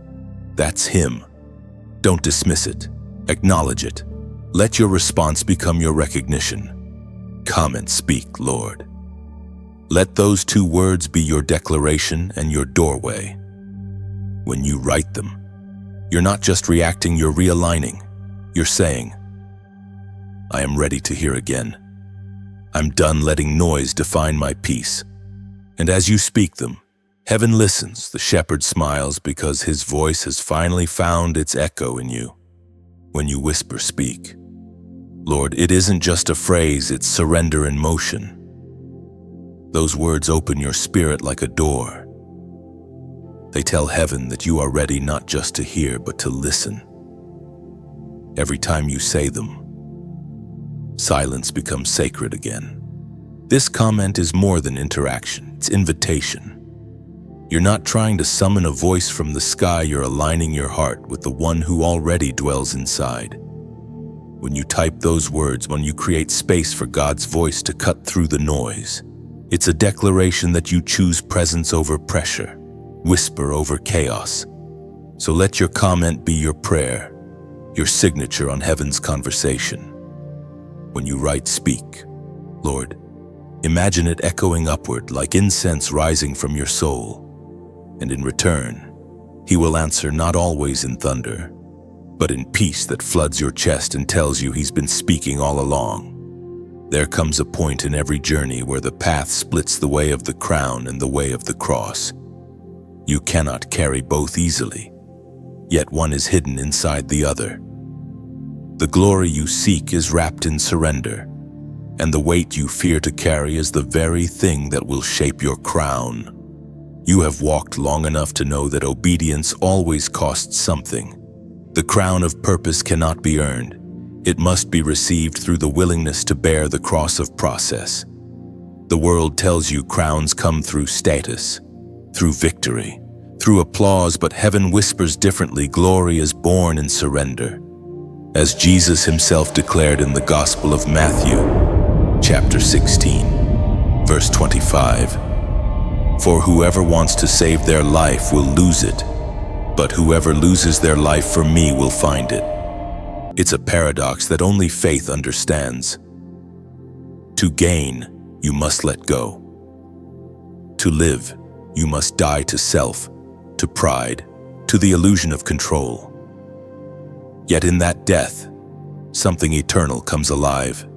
that's him. Don't dismiss it. Acknowledge it. Let your response become your recognition. Come and speak, Lord. Let those two words be your declaration and your doorway. When you write them, you're not just reacting, you're realigning. You're saying, I am ready to hear again. I'm done letting noise define my peace. And as you speak them, heaven listens. The shepherd smiles because his voice has finally found its echo in you. When you whisper, speak. Lord, it isn't just a phrase, it's surrender in motion. Those words open your spirit like a door. They tell heaven that you are ready not just to hear, but to listen. Every time you say them, silence becomes sacred again. This comment is more than interaction, it's invitation. You're not trying to summon a voice from the sky, you're aligning your heart with the one who already dwells inside. When you type those words, when you create space for God's voice to cut through the noise, it's a declaration that you choose presence over pressure, whisper over chaos. So let your comment be your prayer, your signature on heaven's conversation. When you write, speak, Lord, Imagine it echoing upward like incense rising from your soul. And in return, he will answer not always in thunder, but in peace that floods your chest and tells you he's been speaking all along. There comes a point in every journey where the path splits the way of the crown and the way of the cross. You cannot carry both easily, yet one is hidden inside the other. The glory you seek is wrapped in surrender, and the weight you fear to carry is the very thing that will shape your crown. You have walked long enough to know that obedience always costs something. The crown of purpose cannot be earned. It must be received through the willingness to bear the cross of process. The world tells you crowns come through status, through victory, through applause, but heaven whispers differently. Glory is born in surrender. As Jesus himself declared in the Gospel of Matthew, chapter 16, verse 25, "For whoever wants to save their life will lose it, but whoever loses their life for me will find it." It's a paradox that only faith understands. To gain, you must let go. To live, you must die to self, to pride, to the illusion of control. Yet in that death, something eternal comes alive.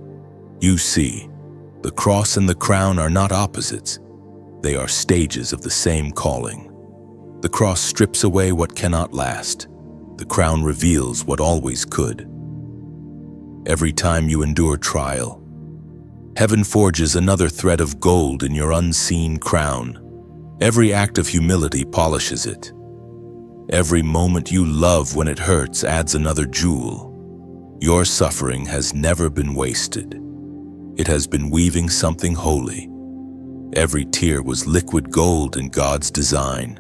You see, the cross and the crown are not opposites. They are stages of the same calling. The cross strips away what cannot last. The crown reveals what always could. Every time you endure trial, heaven forges another thread of gold in your unseen crown. Every act of humility polishes it. Every moment you love when it hurts adds another jewel. Your suffering has never been wasted. It has been weaving something holy. Every tear was liquid gold in God's design.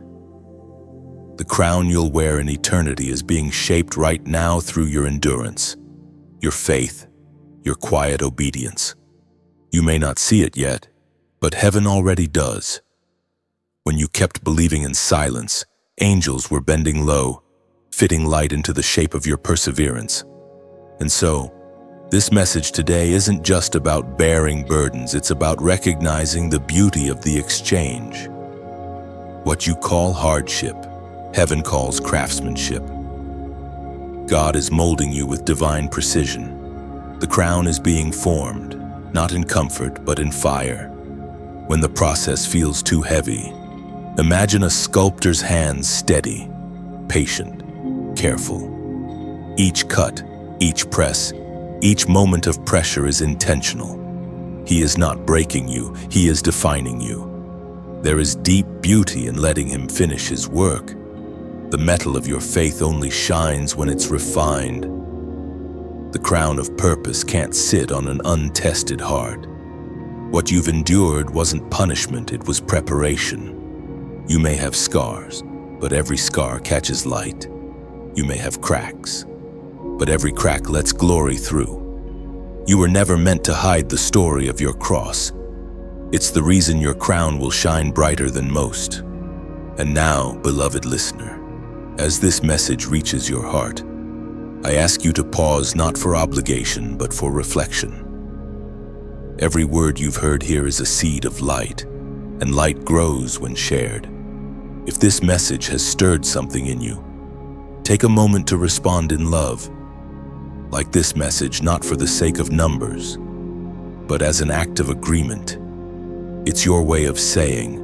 The crown you'll wear in eternity is being shaped right now through your endurance, your faith, your quiet obedience. You may not see it yet, but heaven already does. When you kept believing in silence, angels were bending low, fitting light into the shape of your perseverance. And so, this message today isn't just about bearing burdens, it's about recognizing the beauty of the exchange. What you call hardship, heaven calls craftsmanship. God is molding you with divine precision. The crown is being formed, not in comfort, but in fire. When the process feels too heavy, imagine a sculptor's hands steady, patient, careful. Each cut, each press, each moment of pressure is intentional. He is not breaking you, he is defining you. There is deep beauty in letting him finish his work. The metal of your faith only shines when it's refined. The crown of purpose can't sit on an untested heart. What you've endured wasn't punishment, it was preparation. You may have scars, but every scar catches light. You may have cracks, but every crack lets glory through. You were never meant to hide the story of your cross. It's the reason your crown will shine brighter than most. And now, beloved listener, as this message reaches your heart, I ask you to pause not for obligation, but for reflection. Every word you've heard here is a seed of light, and light grows when shared. If this message has stirred something in you, take a moment to respond in love. Like this message, not for the sake of numbers, but as an act of agreement. It's your way of saying,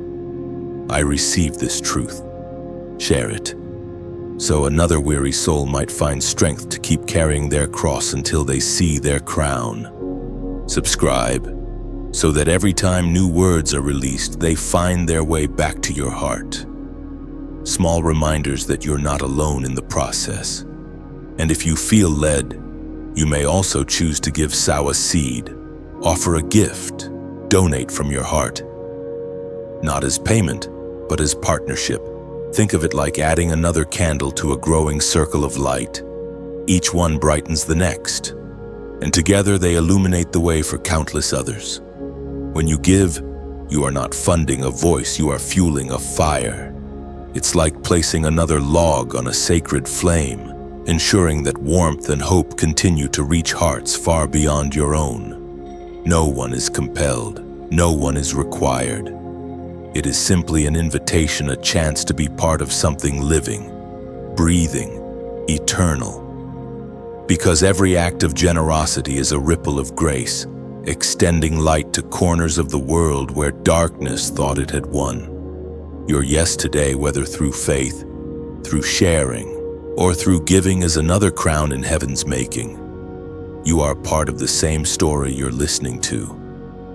I receive this truth. Share it, so another weary soul might find strength to keep carrying their cross until they see their crown. Subscribe, so that every time new words are released, they find their way back to your heart. Small reminders that you're not alone in the process. And if you feel led, you may also choose to give sow a seed, offer a gift, donate from your heart. Not as payment, but as partnership. Think of it like adding another candle to a growing circle of light. Each one brightens the next, and together they illuminate the way for countless others. When you give, you are not funding a voice, you are fueling a fire. It's like placing another log on a sacred flame, ensuring that warmth and hope continue to reach hearts far beyond your own. No one is compelled, No one is required. It is simply an invitation, a chance to be part of something living, breathing, eternal. Because every act of generosity is a ripple of grace, extending light to corners of the world where darkness thought it had won. Your yes today, whether through faith, through sharing, or through giving, is another crown in heaven's making. You are part of the same story you're listening to.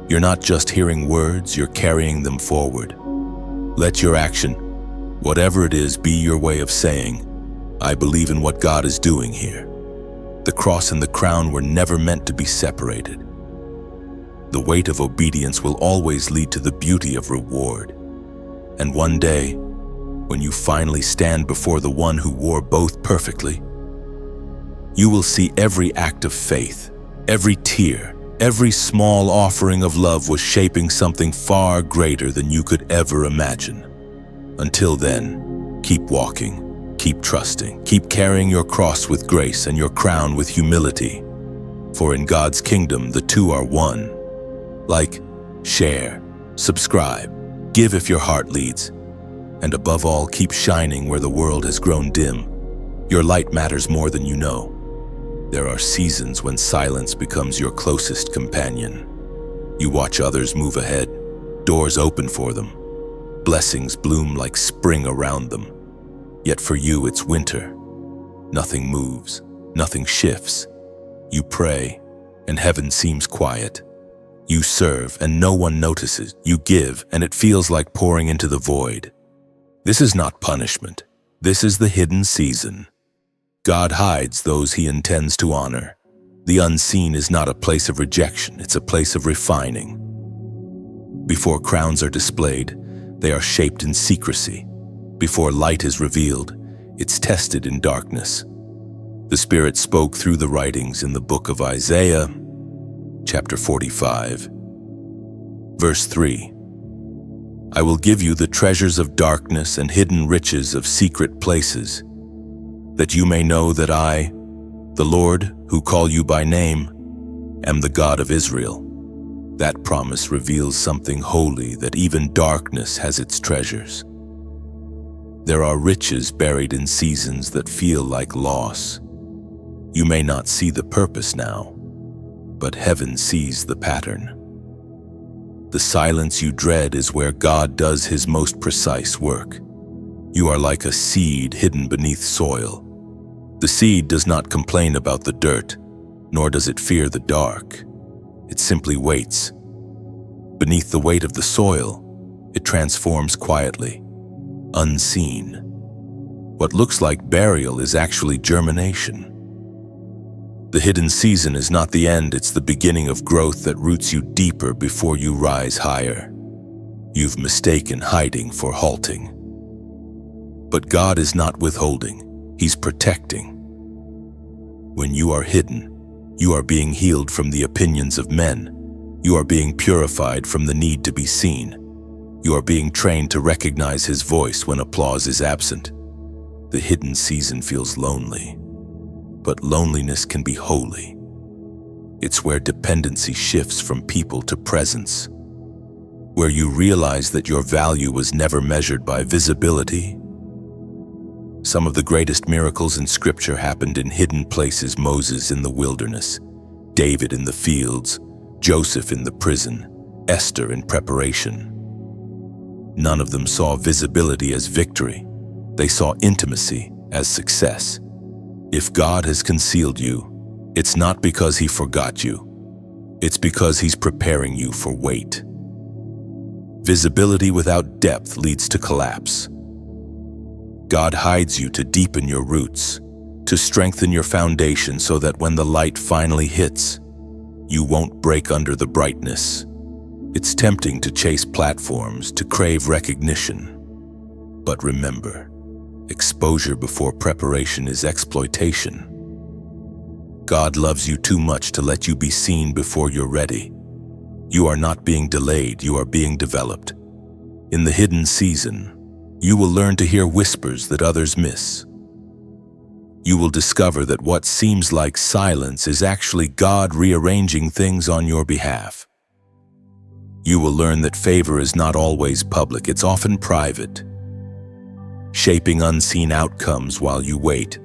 You're not just hearing words, you're carrying them forward. Let your action, whatever it is, be your way of saying, I believe in what God is doing here. The cross and the crown were never meant to be separated. The weight of obedience will always lead to the beauty of reward. And one day, when you finally stand before the one who wore both perfectly, you will see every act of faith, every tear, every small offering of love was shaping something far greater than you could ever imagine. Until then, keep walking, keep trusting, keep carrying your cross with grace and your crown with humility. For in God's kingdom, the two are one. Like, share, subscribe, give if your heart leads. And above all, keep shining where the world has grown dim. Your light matters more than you know. There are seasons when silence becomes your closest companion. You watch others move ahead, doors open for them, blessings bloom like spring around them. Yet for you, it's winter. Nothing moves, nothing shifts. You pray, and heaven seems quiet. You serve, and no one notices. You give, and it feels like pouring into the void. This is not punishment. This is the hidden season. God hides those he intends to honor. The unseen is not a place of rejection, it's a place of refining. Before crowns are displayed, they are shaped in secrecy. Before light is revealed, it's tested in darkness. The Spirit spoke through the writings in the book of Isaiah, chapter 45, verse 3. I will give you the treasures of darkness and hidden riches of secret places, that you may know that I, the Lord, who call you by name, am the God of Israel. That promise reveals something holy, that even darkness has its treasures. There are riches buried in seasons that feel like loss. You may not see the purpose now, but heaven sees the pattern. The silence you dread is where God does his most precise work. You are like a seed hidden beneath soil. The seed does not complain about the dirt, nor does it fear the dark. It simply waits. Beneath the weight of the soil, it transforms quietly, unseen. What looks like burial is actually germination. The hidden season is not the end, it's the beginning of growth that roots you deeper before you rise higher. You've mistaken hiding for halting. But God is not withholding. He's protecting. When you are hidden, you are being healed from the opinions of men. You are being purified from the need to be seen. You are being trained to recognize his voice when applause is absent. The hidden season feels lonely, but loneliness can be holy. It's where dependency shifts from people to presence, where you realize that your value was never measured by visibility. Some of the greatest miracles in Scripture happened in hidden places. Moses in the wilderness, David in the fields, Joseph in the prison, Esther in preparation. None of them saw visibility as victory. They saw intimacy as success. If God has concealed you, it's not because he forgot you. It's because he's preparing you for weight. Visibility without depth leads to collapse. God hides you to deepen your roots, to strengthen your foundation so that when the light finally hits, you won't break under the brightness. It's tempting to chase platforms, to crave recognition. But remember, exposure before preparation is exploitation. God loves you too much to let you be seen before you're ready. You are not being delayed, you are being developed. In the hidden season, you will learn to hear whispers that others miss. You will discover that what seems like silence is actually God rearranging things on your behalf. You will learn that favor is not always public, it's often private, shaping unseen outcomes while you wait.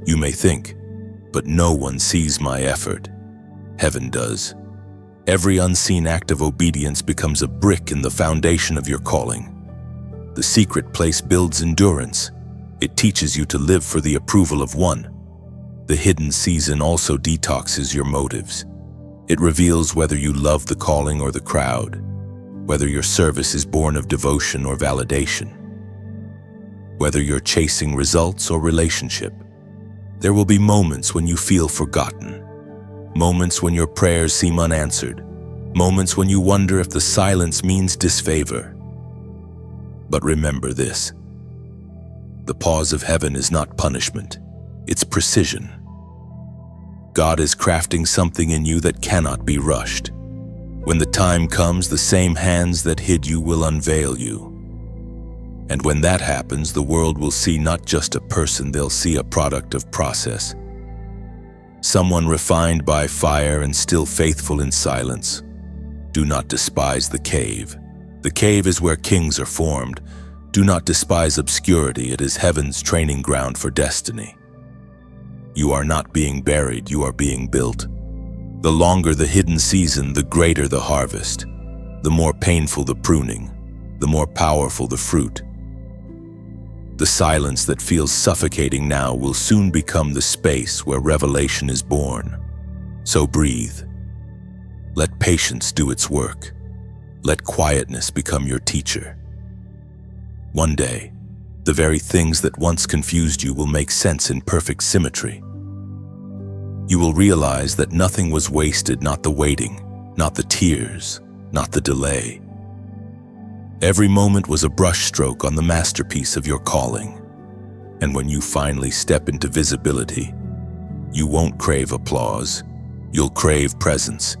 You may think, but no one sees my effort. Heaven does. Every unseen act of obedience becomes a brick in the foundation of your calling. The secret place builds endurance. It teaches you to live for the approval of one. The hidden season also detoxes your motives. It reveals whether you love the calling or the crowd, whether your service is born of devotion or validation, whether you're chasing results or relationship. There will be moments when you feel forgotten, moments when your prayers seem unanswered, moments when you wonder if the silence means disfavor. But remember this: the pause of heaven is not punishment, it's precision. God is crafting something in you that cannot be rushed. When the time comes, the same hands that hid you will unveil you. And when that happens, the world will see not just a person, they'll see a product of process. Someone refined by fire and still faithful in silence. Do not despise the cave. The cave is where kings are formed. Do not despise obscurity, it is heaven's training ground for destiny. You are not being buried, you are being built. The longer the hidden season, the greater the harvest. The more painful the pruning, the more powerful the fruit. The silence that feels suffocating now will soon become the space where revelation is born. So breathe. Let patience do its work. Let quietness become your teacher. One day, the very things that once confused you will make sense in perfect symmetry. You will realize that nothing was wasted, not the waiting, not the tears, not the delay. Every moment was a brushstroke on the masterpiece of your calling. And when you finally step into visibility, you won't crave applause, you'll crave presence.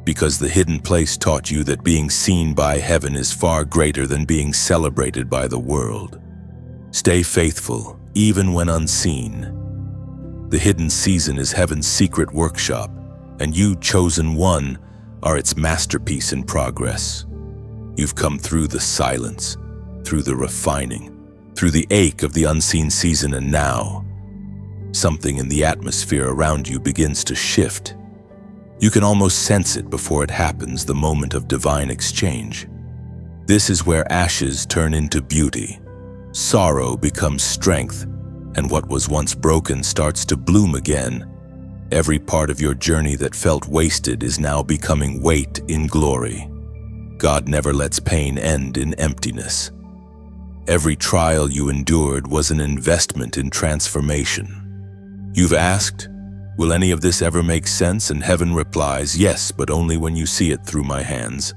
Because the hidden place taught you that being seen by heaven is far greater than being celebrated by the world. Stay faithful, even when unseen. The hidden season is heaven's secret workshop, and you, chosen one, are its masterpiece in progress. You've come through the silence, through the refining, through the ache of the unseen season, and now, something in the atmosphere around you begins to shift. You can almost sense it before it happens, the moment of divine exchange. This is where ashes turn into beauty, sorrow becomes strength, and what was once broken starts to bloom again. Every part of your journey that felt wasted is now becoming weight in glory. God never lets pain end in emptiness. Every trial you endured was an investment in transformation. You've asked, will any of this ever make sense? And heaven replies, yes, but only when you see it through my hands.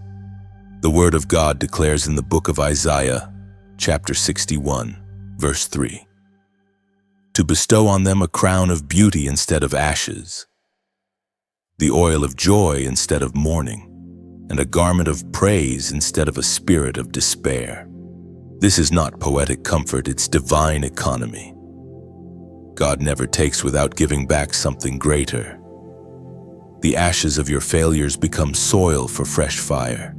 The word of God declares in the book of Isaiah, chapter 61, verse 3, to bestow on them a crown of beauty instead of ashes, the oil of joy instead of mourning, and a garment of praise instead of a spirit of despair. This is not poetic comfort, it's divine economy. God never takes without giving back something greater. The ashes of your failures become soil for fresh fire.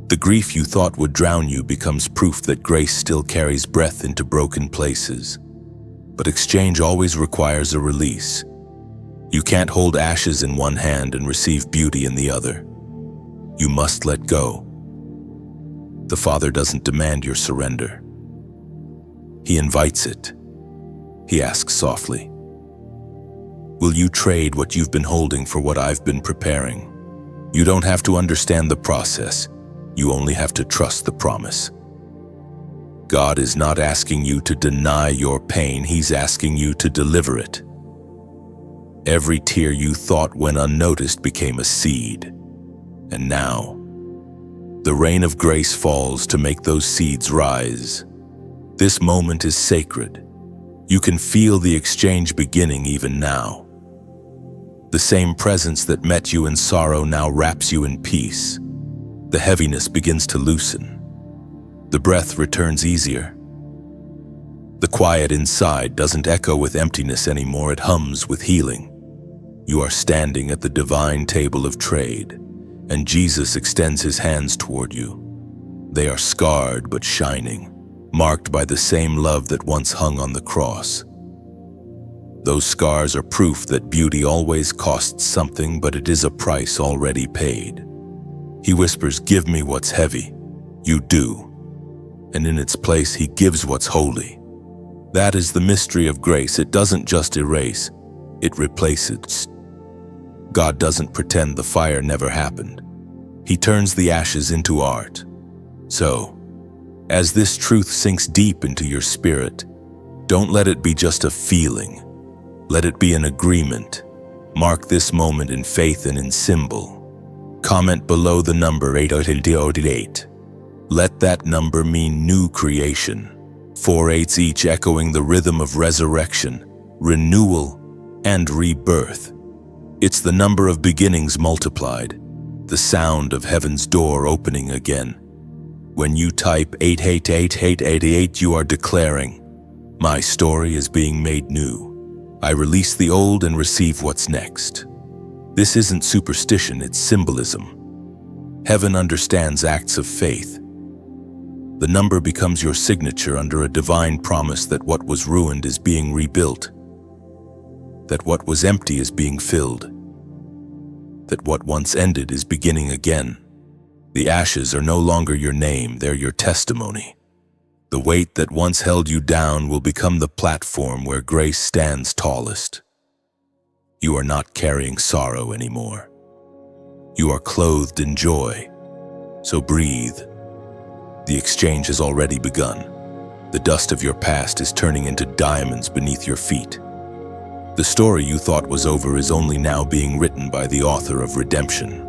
The grief you thought would drown you becomes proof that grace still carries breath into broken places. But exchange always requires a release. You can't hold ashes in one hand and receive beauty in the other. You must let go. The Father doesn't demand your surrender. He invites it. He asks softly, will you trade what you've been holding for what I've been preparing? You don't have to understand the process. You only have to trust the promise. God is not asking you to deny your pain. He's asking you to deliver it. Every tear you thought went unnoticed became a seed. And now, the rain of grace falls to make those seeds rise. This moment is sacred. You can feel the exchange beginning even now. The same presence that met you in sorrow now wraps you in peace. The heaviness begins to loosen. The breath returns easier. The quiet inside doesn't echo with emptiness anymore, it hums with healing. You are standing at the divine table of trade. and Jesus extends his hands toward you. They are scarred but shining, marked by the same love that once hung on the cross. Those scars are proof that beauty always costs something, but it is a price already paid. He whispers, "Give me what's heavy." You do. And in its place, he gives what's holy. That is the mystery of grace. It doesn't just erase, it replaces. God doesn't pretend the fire never happened. He turns the ashes into art. So, as this truth sinks deep into your spirit, don't let it be just a feeling. Let it be an agreement. Mark this moment in faith and in symbol. Comment below the number 888. Let that number mean new creation. 4 8s each echoing the rhythm of resurrection, renewal, and rebirth. It's the number of beginnings multiplied, the sound of heaven's door opening again. When you type 88888, you are declaring, "My story is being made new. I release the old and receive what's next." This isn't superstition, it's symbolism. Heaven understands acts of faith. The number becomes your signature under a divine promise that what was ruined is being rebuilt, that what was empty is being filled, that what once ended is beginning again. The ashes are no longer your name, they're your testimony. The weight that once held you down will become the platform where grace stands tallest. You are not carrying sorrow anymore. You are clothed in joy. So breathe. The exchange has already begun. The dust of your past is turning into diamonds beneath your feet. The story you thought was over is only now being written by the author of redemption.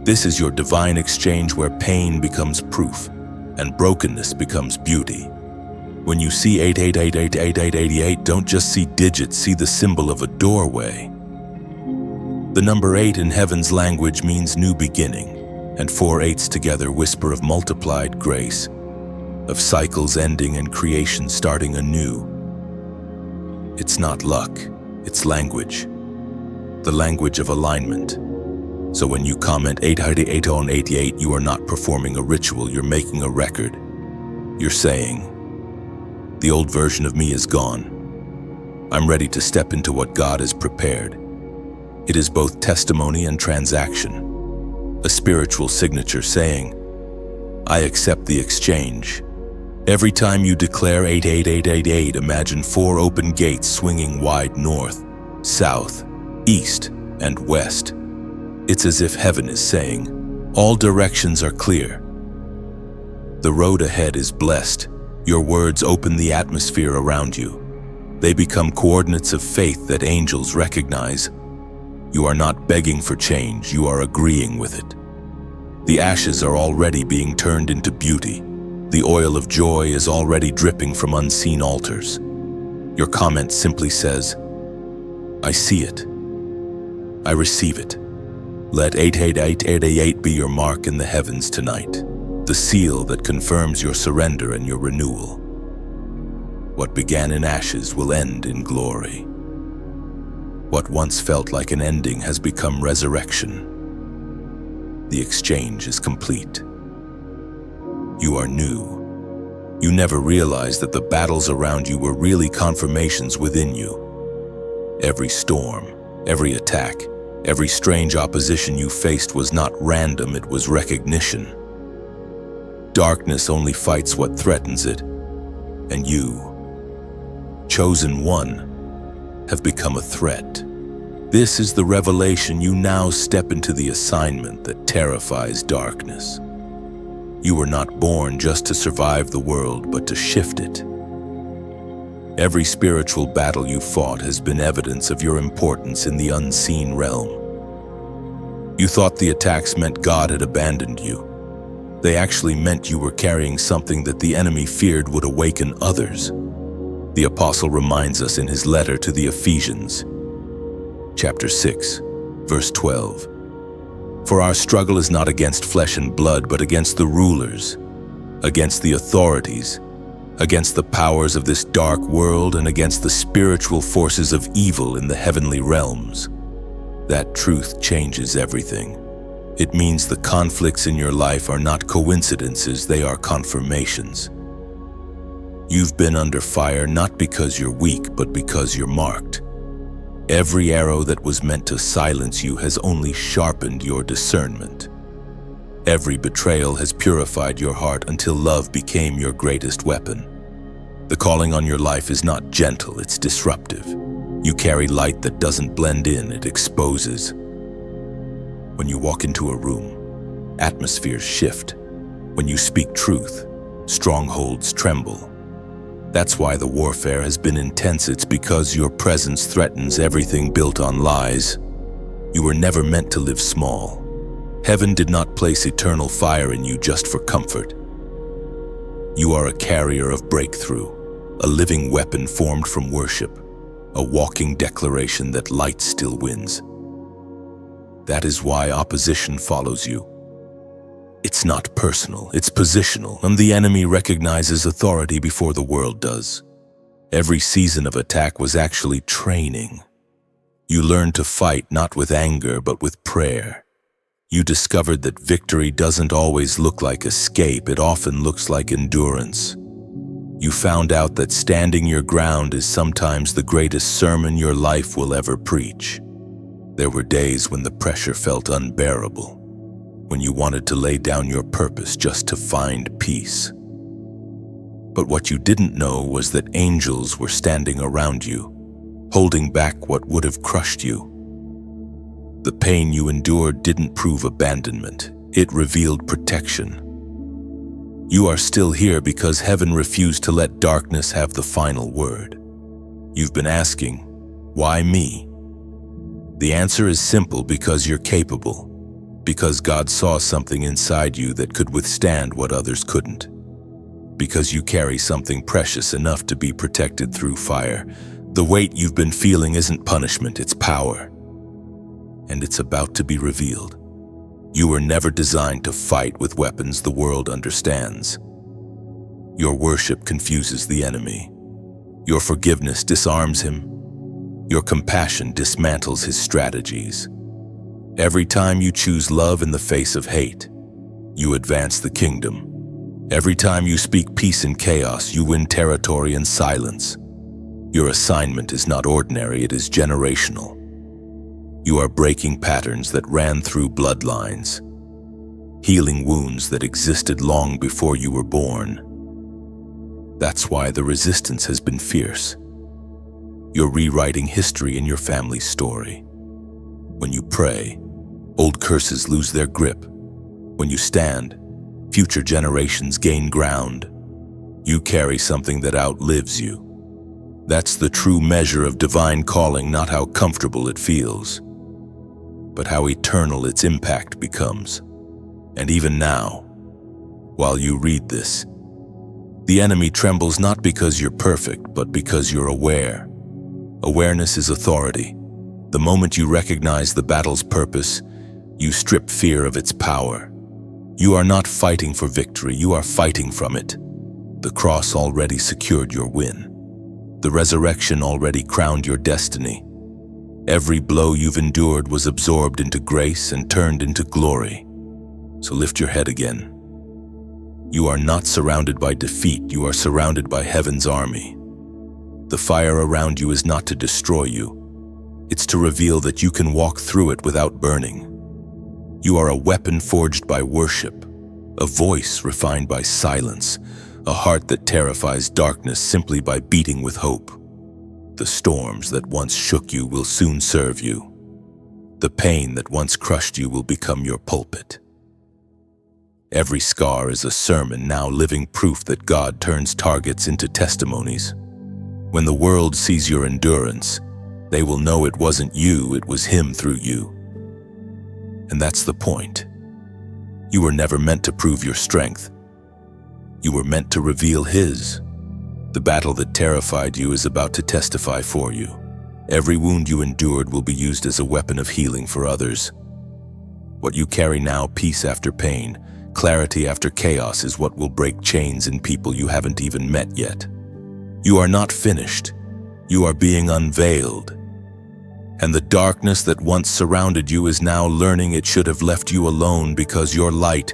This is your divine exchange where pain becomes proof and brokenness becomes beauty. When you see 8888888, don't just see digits, see the symbol of a doorway. The number 8 in heaven's language means new beginning, and 4 8s together whisper of multiplied grace, of cycles ending and creation starting anew. It's not luck, it's language, the language of alignment. So when you comment 88888, you are not performing a ritual, you're making a record. You're saying, "The old version of me is gone. I'm ready to step into what God has prepared." It is both testimony and transaction, a spiritual signature saying, "I accept the exchange." Every time you declare 88888, imagine 4 open gates swinging wide north, south, east, and west. It's as if heaven is saying, all directions are clear. The road ahead is blessed. Your words open the atmosphere around you. They become coordinates of faith that angels recognize. You are not begging for change, you are agreeing with it. The ashes are already being turned into beauty. The oil of joy is already dripping from unseen altars. Your comment simply says, "I see it. I receive it." Let 88888 be your mark in the heavens tonight, the seal that confirms your surrender and your renewal. What began in ashes will end in glory. What once felt like an ending has become resurrection. The exchange is complete. You are new. You never realized that the battles around you were really confirmations within you. Every storm, every attack, every strange opposition you faced was not random, it was recognition. Darkness only fights what threatens it, and you, chosen one, have become a threat. This is the revelation. You now step into the assignment that terrifies darkness. You were not born just to survive the world, but to shift it. Every spiritual battle you fought has been evidence of your importance in the unseen realm. You thought the attacks meant God had abandoned you. They actually meant you were carrying something that the enemy feared would awaken others. The apostle reminds us in his letter to the Ephesians, chapter 6, verse 12. For our struggle is not against flesh and blood, but against the rulers, against the authorities, against the powers of this dark world, and against the spiritual forces of evil in the heavenly realms. That truth changes everything. It means the conflicts in your life are not coincidences, they are confirmations. You've been under fire not because you're weak, but because you're marked. Every arrow that was meant to silence you has only sharpened your discernment. Every betrayal has purified your heart until love became your greatest weapon. The calling on your life is not gentle, it's disruptive. You carry light that doesn't blend in, it exposes. When you walk into a room, atmospheres shift. When you speak truth, strongholds tremble. That's why the warfare has been intense. It's because your presence threatens everything built on lies. You were never meant to live small. Heaven did not place eternal fire in you just for comfort. You are a carrier of breakthrough, a living weapon formed from worship, a walking declaration that light still wins. That is why opposition follows you. It's not personal, it's positional, and the enemy recognizes authority before the world does. Every season of attack was actually training. You learned to fight not with anger, but with prayer. You discovered that victory doesn't always look like escape, it often looks like endurance. You found out that standing your ground is sometimes the greatest sermon your life will ever preach. There were days when the pressure felt unbearable, when you wanted to lay down your purpose just to find peace. But what you didn't know was that angels were standing around you, holding back what would have crushed you. The pain you endured didn't prove abandonment, it revealed protection. You are still here because heaven refused to let darkness have the final word. You've been asking, why me? The answer is simple: because you're capable. Because God saw something inside you that could withstand what others couldn't. Because you carry something precious enough to be protected through fire. The weight you've been feeling isn't punishment, it's power. And it's about to be revealed. You were never designed to fight with weapons the world understands. Your worship confuses the enemy. Your forgiveness disarms him. Your compassion dismantles his strategies. Every time you choose love in the face of hate, you advance the kingdom. Every time you speak peace in chaos, you win territory in silence. Your assignment is not ordinary, it is generational. You are breaking patterns that ran through bloodlines, healing wounds that existed long before you were born. That's why the resistance has been fierce. You're rewriting history in your family's story. When you pray, old curses lose their grip. When you stand, future generations gain ground. You carry something that outlives you. That's the true measure of divine calling, not how comfortable it feels, but how eternal its impact becomes. And even now, while you read this, the enemy trembles not because you're perfect, but because you're aware. Awareness is authority. The moment you recognize the battle's purpose, you strip fear of its power. You are not fighting for victory, you are fighting from it. The cross already secured your win. The resurrection already crowned your destiny. Every blow you've endured was absorbed into grace and turned into glory. So lift your head again. You are not surrounded by defeat, you are surrounded by heaven's army. The fire around you is not to destroy you. It's to reveal that you can walk through it without burning. You are a weapon forged by worship, a voice refined by silence, a heart that terrifies darkness simply by beating with hope. The storms that once shook you will soon serve you. The pain that once crushed you will become your pulpit. Every scar is a sermon, now living proof that God turns targets into testimonies. When the world sees your endurance, they will know it wasn't you, it was Him through you. And that's the point. You were never meant to prove your strength. You were meant to reveal His. The battle that terrified you is about to testify for you. Every wound you endured will be used as a weapon of healing for others. What you carry now, peace after pain, clarity after chaos, is what will break chains in people you haven't even met yet. You are not finished. You are being unveiled. And the darkness that once surrounded you is now learning it should have left you alone because your light,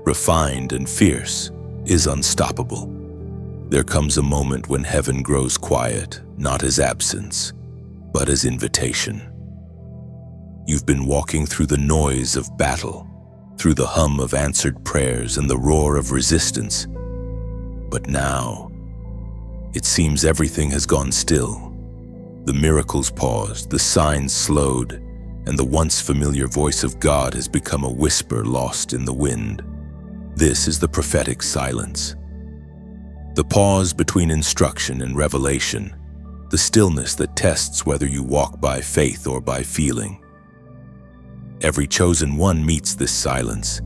refined and fierce, is unstoppable. There comes a moment when heaven grows quiet, not as absence, but as invitation. You've been walking through the noise of battle, through the hum of answered prayers and the roar of resistance. But now, it seems everything has gone still. The miracles paused, the signs slowed, and the once familiar voice of God has become a whisper lost in the wind. This is the prophetic silence. The pause between instruction and revelation, the stillness that tests whether you walk by faith or by feeling. Every chosen one meets this silence.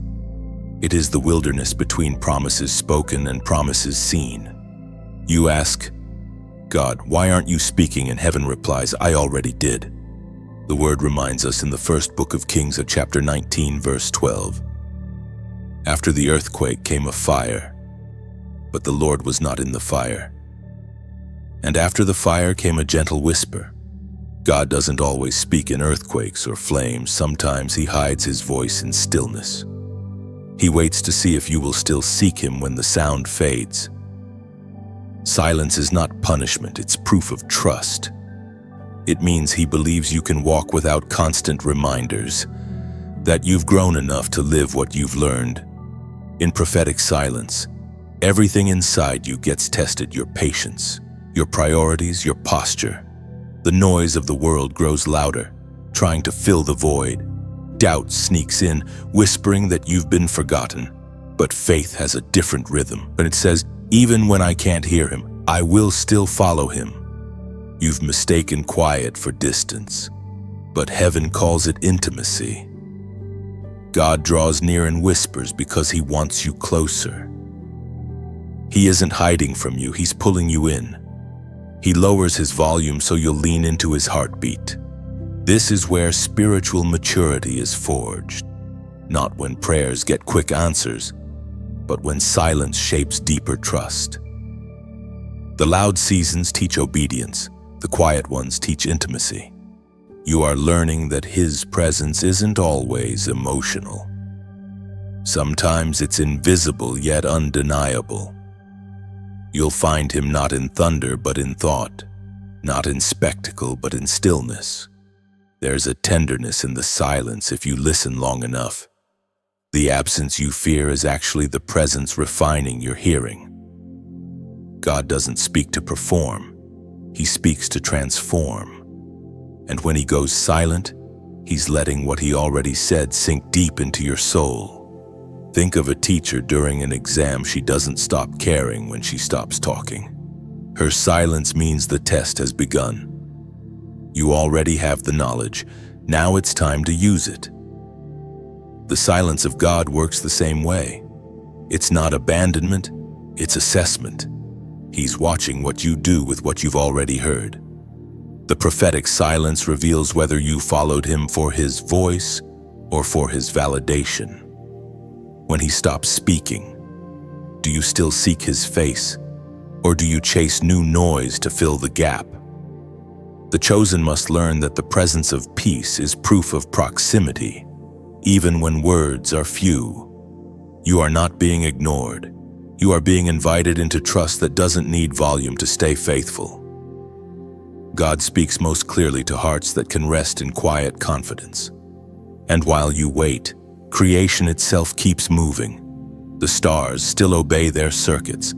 It is the wilderness between promises spoken and promises seen. You ask, God, why aren't you speaking? And heaven replies, I already did. The word reminds us in the first book of Kings of chapter 19, verse 12. After the earthquake came a fire, but the Lord was not in the fire. And after the fire came a gentle whisper. God doesn't always speak in earthquakes or flames. Sometimes he hides his voice in stillness. He waits to see if you will still seek him when the sound fades. Silence is not punishment, it's proof of trust. It means he believes you can walk without constant reminders, that you've grown enough to live what you've learned. In prophetic silence, everything inside you gets tested: your patience, your priorities, your posture. The noise of the world grows louder, trying to fill the void. Doubt sneaks in, whispering that you've been forgotten. But faith has a different rhythm, and it says, even when I can't hear him, I will still follow him. You've mistaken quiet for distance, but heaven calls it intimacy. God draws near and whispers because he wants you closer. He isn't hiding from you, he's pulling you in. He lowers his volume so you'll lean into his heartbeat. This is where spiritual maturity is forged, not when prayers get quick answers, but when silence shapes deeper trust. The loud seasons teach obedience, the quiet ones teach intimacy. You are learning that his presence isn't always emotional. Sometimes it's invisible yet undeniable. You'll find him not in thunder but in thought, not in spectacle but in stillness. There's a tenderness in the silence if you listen long enough. The absence you fear is actually the presence refining your hearing. God doesn't speak to perform, he speaks to transform. And when he goes silent, he's letting what he already said sink deep into your soul. Think of a teacher during an exam. She doesn't stop caring when she stops talking. Her silence means the test has begun. You already have the knowledge. Now it's time to use it. The silence of God works the same way. It's not abandonment, it's assessment. He's watching what you do with what you've already heard. The prophetic silence reveals whether you followed him for his voice or for his validation. When he stops speaking, do you still seek his face, or do you chase new noise to fill the gap? The chosen must learn that the presence of peace is proof of proximity, even when words are few. You are not being ignored. You are being invited into trust that doesn't need volume to stay faithful. God speaks most clearly to hearts that can rest in quiet confidence. And while you wait, creation itself keeps moving. The stars still obey their circuits.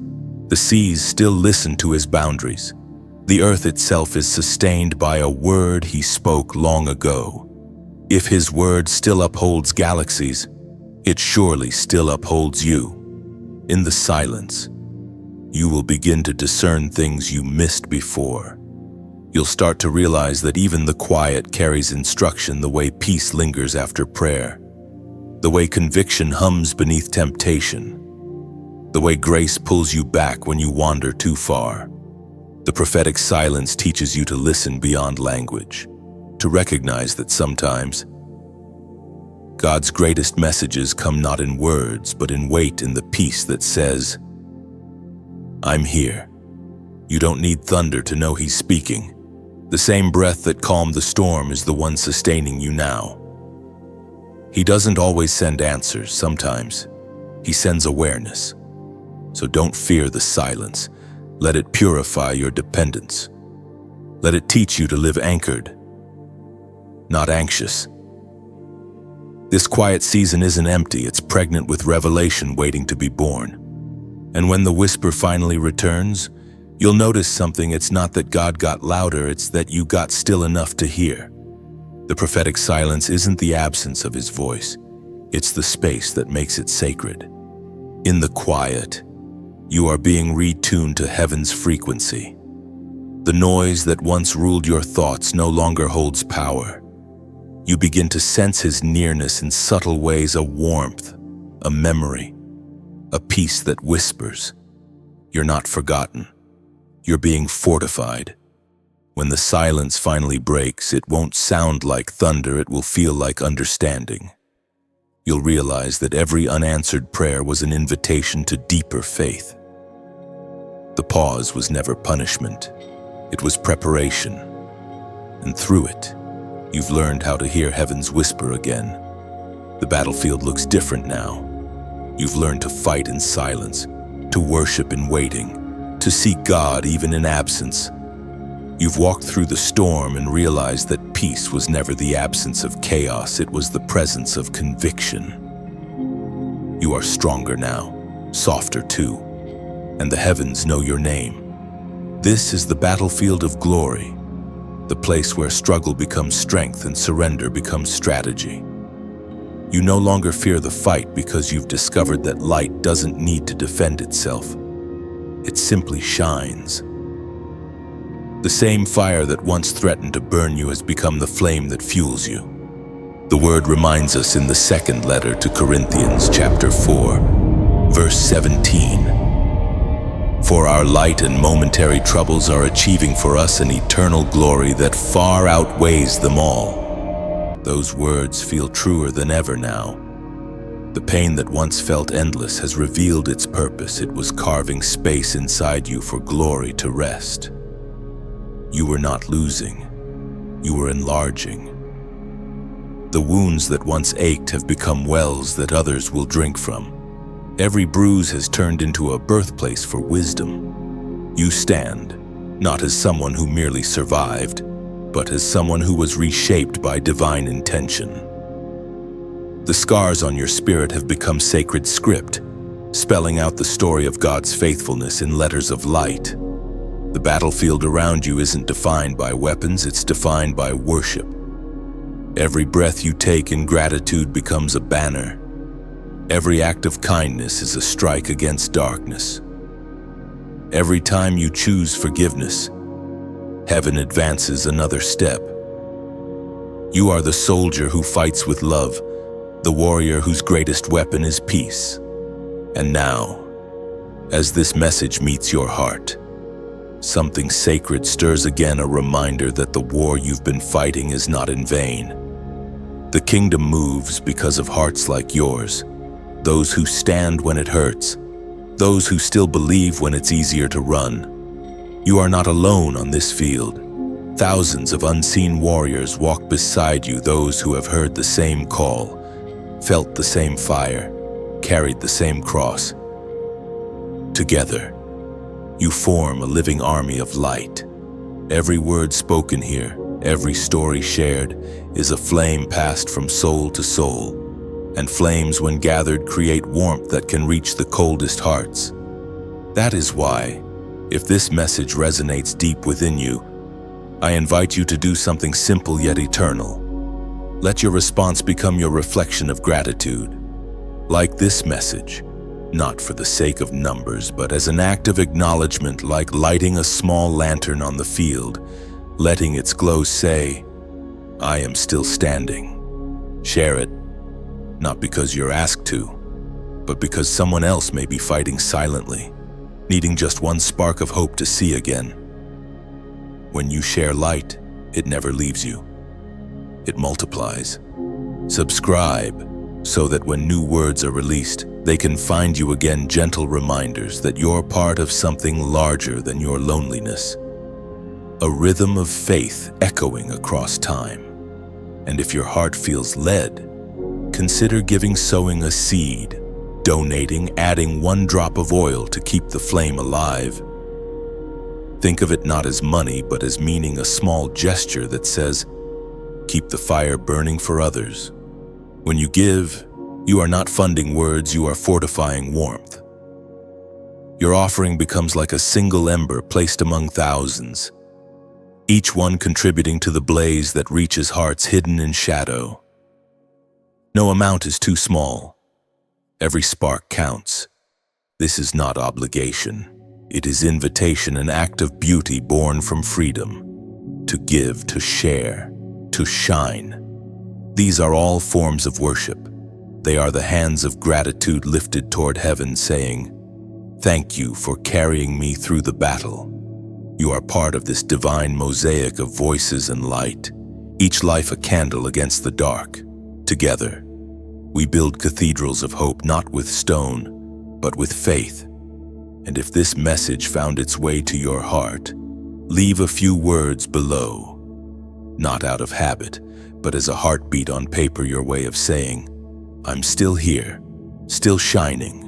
The seas still listen to his boundaries. The earth itself is sustained by a word he spoke long ago. If his word still upholds galaxies, it surely still upholds you. In the silence, you will begin to discern things you missed before. You'll start to realize that even the quiet carries instruction, the way peace lingers after prayer, the way conviction hums beneath temptation, the way grace pulls you back when you wander too far. The prophetic silence teaches you to listen beyond language, to recognize that sometimes God's greatest messages come not in words, but in weight, in the peace that says, I'm here. You don't need thunder to know he's speaking. The same breath that calmed the storm is the one sustaining you now. He doesn't always send answers. Sometimes he sends awareness. So don't fear the silence. Let it purify your dependence. Let it teach you to live anchored, not anxious. This quiet season isn't empty. It's pregnant with revelation waiting to be born. And when the whisper finally returns, you'll notice something. It's not that God got louder, it's that you got still enough to hear. The prophetic silence isn't the absence of his voice. It's the space that makes it sacred. In the quiet, you are being retuned to heaven's frequency. The noise that once ruled your thoughts no longer holds power. You begin to sense his nearness in subtle ways, a warmth, a memory, a peace that whispers, "You're not forgotten. You're being fortified." When the silence finally breaks, it won't sound like thunder, it will feel like understanding. You'll realize that every unanswered prayer was an invitation to deeper faith. The pause was never punishment. It was preparation. And through it, you've learned how to hear heaven's whisper again. The battlefield looks different now. You've learned to fight in silence, to worship in waiting, to seek God even in absence. You've walked through the storm and realized that peace was never the absence of chaos, it was the presence of conviction. You are stronger now, softer too, and the heavens know your name. This is the battlefield of glory, the place where struggle becomes strength and surrender becomes strategy. You no longer fear the fight because you've discovered that light doesn't need to defend itself. It simply shines. The same fire that once threatened to burn you has become the flame that fuels you. The word reminds us in the second letter to Corinthians, chapter 4, verse 17. For our light and momentary troubles are achieving for us an eternal glory that far outweighs them all. Those words feel truer than ever now. The pain that once felt endless has revealed its purpose. It was carving space inside you for glory to rest. You were not losing, you were enlarging. The wounds that once ached have become wells that others will drink from. Every bruise has turned into a birthplace for wisdom. You stand, not as someone who merely survived, but as someone who was reshaped by divine intention. The scars on your spirit have become sacred script, spelling out the story of God's faithfulness in letters of light. The battlefield around you isn't defined by weapons, it's defined by worship. Every breath you take in gratitude becomes a banner. Every act of kindness is a strike against darkness. Every time you choose forgiveness, heaven advances another step. You are the soldier who fights with love, the warrior whose greatest weapon is peace. And now, as this message meets your heart, something sacred stirs again, a reminder that the war you've been fighting is not in vain. The kingdom moves because of hearts like yours, those who stand when it hurts, those who still believe when it's easier to run. You are not alone on this field. Thousands of unseen warriors walk beside you, those who have heard the same call, felt the same fire, carried the same cross. Together, you form a living army of light. Every word spoken here, every story shared, is a flame passed from soul to soul. And flames, when gathered, create warmth that can reach the coldest hearts. That is why, if this message resonates deep within you, I invite you to do something simple yet eternal. Let your response become your reflection of gratitude. Like this message, not for the sake of numbers, but as an act of acknowledgement, like lighting a small lantern on the field, letting its glow say, "I am still standing." Share it, not because you're asked to, but because someone else may be fighting silently, needing just one spark of hope to see again. When you share light, it never leaves you. It multiplies. Subscribe so that when new words are released, they can find you again, gentle reminders that you're part of something larger than your loneliness. a rhythm of faith echoing across time. And if your heart feels led, consider sowing a seed, donating, adding one drop of oil to keep the flame alive. Think of it not as money, but as meaning, a small gesture that says, keep the fire burning for others. When you give, you are not funding words, you are fortifying warmth. Your offering becomes like a single ember placed among thousands, each one contributing to the blaze that reaches hearts hidden in shadow. No amount is too small. Every spark counts. This is not obligation. It is invitation, an act of beauty born from freedom. To give, to share, to shine. These are all forms of worship. They are the hands of gratitude lifted toward heaven, saying, thank you for carrying me through the battle. You are part of this divine mosaic of voices and light, each life a candle against the dark. Together, we build cathedrals of hope, not with stone, but with faith. And if this message found its way to your heart, leave a few words below. Not out of habit, but as a heartbeat on paper, your way of saying, I'm still here, still shining.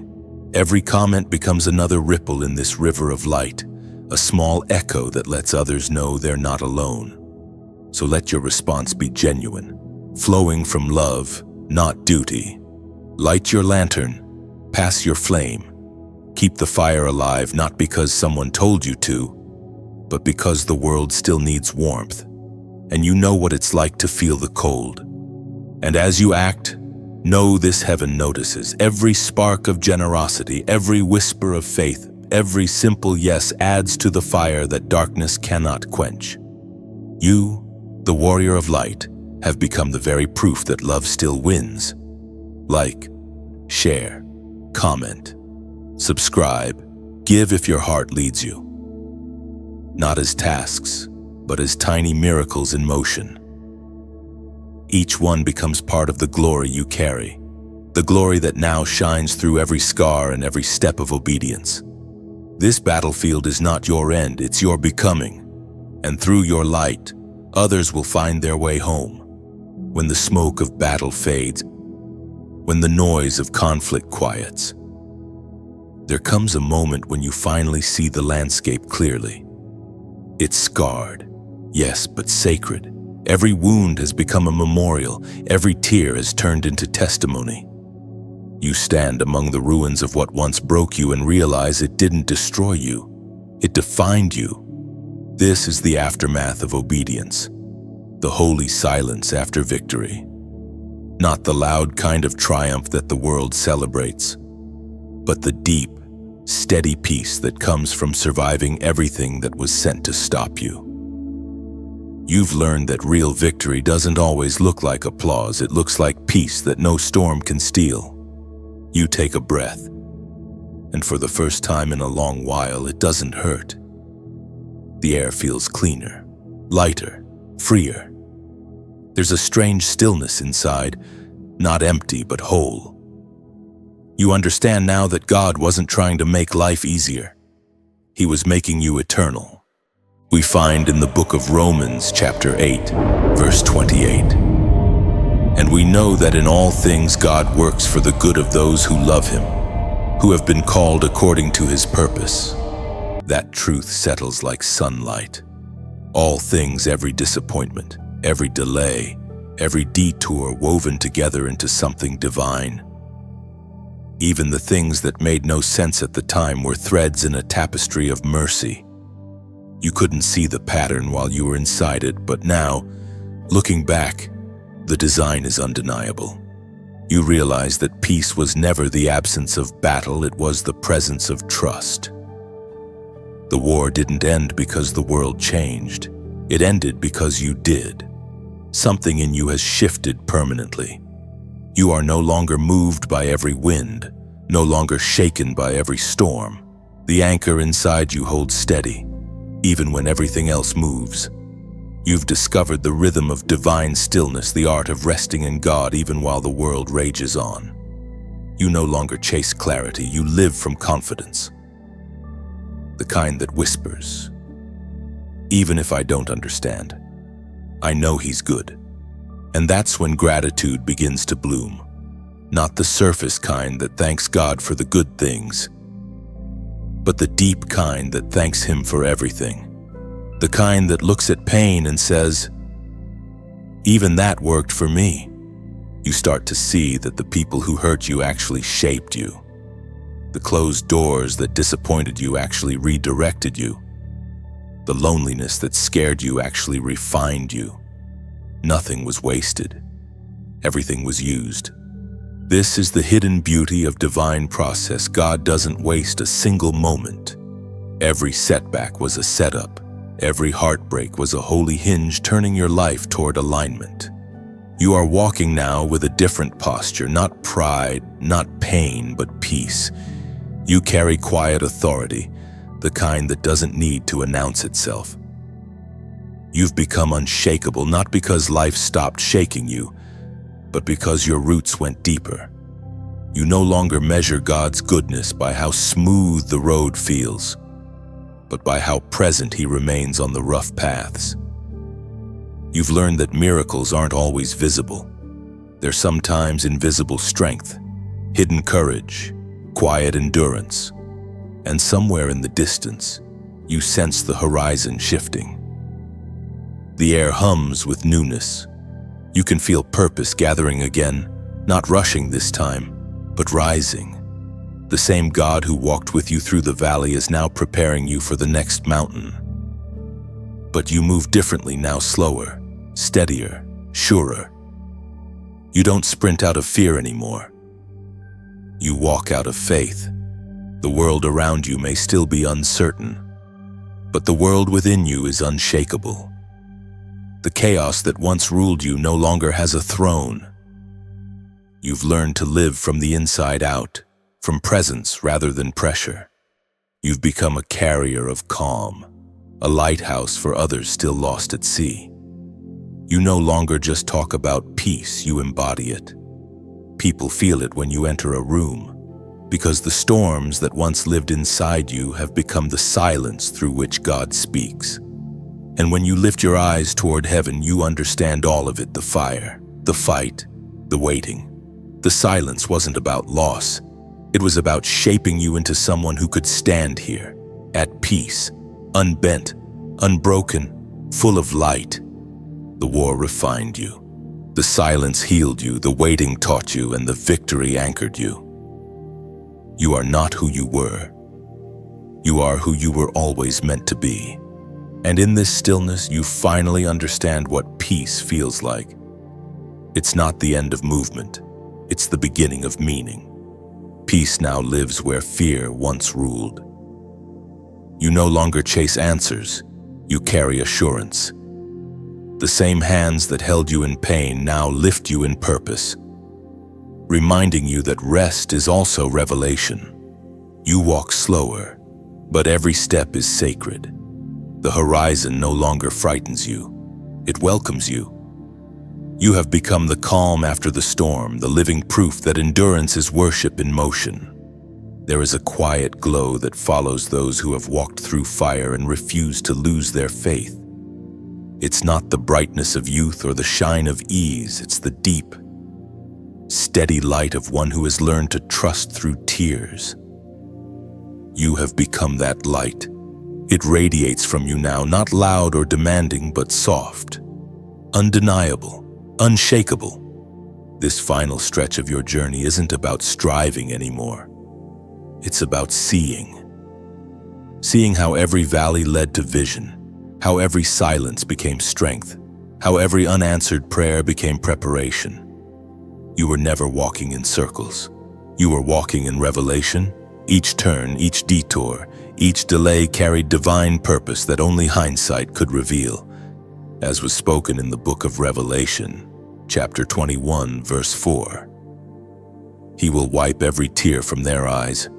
Every comment becomes another ripple in this river of light, a small echo that lets others know they're not alone. So let your response be genuine, flowing from love, not duty. Light your lantern, pass your flame. Keep the fire alive, not because someone told you to, but because the world still needs warmth. And you know what it's like to feel the cold. And as you act, know this: heaven notices. Every spark of generosity, every whisper of faith, every simple yes adds to the fire that darkness cannot quench. You, the warrior of light, have become the very proof that love still wins. Like, share, comment, subscribe, give if your heart leads you. Not as tasks, but as tiny miracles in motion. Each one becomes part of the glory you carry, the glory that now shines through every scar and every step of obedience. This battlefield is not your end, it's your becoming. And through your light, others will find their way home. When the smoke of battle fades, when the noise of conflict quiets, there comes a moment when you finally see the landscape clearly. It's scarred, yes, but sacred. Every wound has become a memorial, every tear has turned into testimony. You stand among the ruins of what once broke you and realize it didn't destroy you, it defined you. This is the aftermath of obedience, the holy silence after victory. Not the loud kind of triumph that the world celebrates, but the deep, steady peace that comes from surviving everything that was sent to stop you. You've learned that real victory doesn't always look like applause, it looks like peace that no storm can steal. You take a breath, and for the first time in a long while, it doesn't hurt. The air feels cleaner, lighter, freer. There's a strange stillness inside, not empty but whole. You understand now that God wasn't trying to make life easier. He was making you eternal. We find in the book of Romans, chapter 8, verse 28. And we know that in all things God works for the good of those who love Him, who have been called according to His purpose. That truth settles like sunlight. All things, every disappointment, every delay, every detour woven together into something divine. Even the things that made no sense at the time were threads in a tapestry of mercy. You couldn't see the pattern while you were inside it, but now, looking back, the design is undeniable. You realize that peace was never the absence of battle, it was the presence of trust. The war didn't end because the world changed. It ended because you did. Something in you has shifted permanently. You are no longer moved by every wind, no longer shaken by every storm. The anchor inside you holds steady, even when everything else moves. You've discovered the rhythm of divine stillness, the art of resting in God even while the world rages on. You no longer chase clarity, you live from confidence. The kind that whispers, even if I don't understand. I know He's good. And that's when gratitude begins to bloom. Not the surface kind that thanks God for the good things, but the deep kind that thanks Him for everything. The kind that looks at pain and says, even that worked for me. You start to see that the people who hurt you actually shaped you. The closed doors that disappointed you actually redirected you. The loneliness that scared you actually refined you. Nothing was wasted. Everything was used. This is the hidden beauty of divine process. God doesn't waste a single moment. Every setback was a setup. Every heartbreak was a holy hinge turning your life toward alignment. You are walking now with a different posture, not pride, not pain, but peace. You carry quiet authority, the kind that doesn't need to announce itself. You've become unshakable, not because life stopped shaking you, but because your roots went deeper. You no longer measure God's goodness by how smooth the road feels, but by how present He remains on the rough paths. You've learned that miracles aren't always visible. They're sometimes invisible strength, hidden courage, quiet endurance, and somewhere in the distance, you sense the horizon shifting. The air hums with newness. You can feel purpose gathering again, not rushing this time, but rising. The same God who walked with you through the valley is now preparing you for the next mountain. But you move differently now, slower, steadier, surer. You don't sprint out of fear anymore. You walk out of faith. The world around you may still be uncertain, but the world within you is unshakable. The chaos that once ruled you no longer has a throne. You've learned to live from the inside out, from presence rather than pressure. You've become a carrier of calm, a lighthouse for others still lost at sea. You no longer just talk about peace, you embody it. People feel it when you enter a room, because the storms that once lived inside you have become the silence through which God speaks. And when you lift your eyes toward heaven, you understand all of it: the fire, the fight, the waiting. The silence wasn't about loss. It was about shaping you into someone who could stand here, at peace, unbent, unbroken, full of light. The war refined you. The silence healed you, the waiting taught you, and the victory anchored you. You are not who you were. You are who you were always meant to be. And in this stillness, you finally understand what peace feels like. It's not the end of movement. It's the beginning of meaning. Peace now lives where fear once ruled. You no longer chase answers. You carry assurance. The same hands that held you in pain now lift you in purpose, reminding you that rest is also revelation. You walk slower, but every step is sacred. The horizon no longer frightens you. It welcomes you. You have become the calm after the storm, the living proof that endurance is worship in motion. There is a quiet glow that follows those who have walked through fire and refuse to lose their faith. It's not the brightness of youth or the shine of ease, it's the deep, steady light of one who has learned to trust through tears. You have become that light. It radiates from you now, not loud or demanding, but soft, undeniable, unshakable. This final stretch of your journey isn't about striving anymore. It's about seeing. Seeing how every valley led to vision, how every silence became strength, how every unanswered prayer became preparation. You were never walking in circles. You were walking in revelation. Each turn, each detour, each delay carried divine purpose that only hindsight could reveal, as was spoken in the book of Revelation, chapter 21, verse 4. He will wipe every tear from their eyes.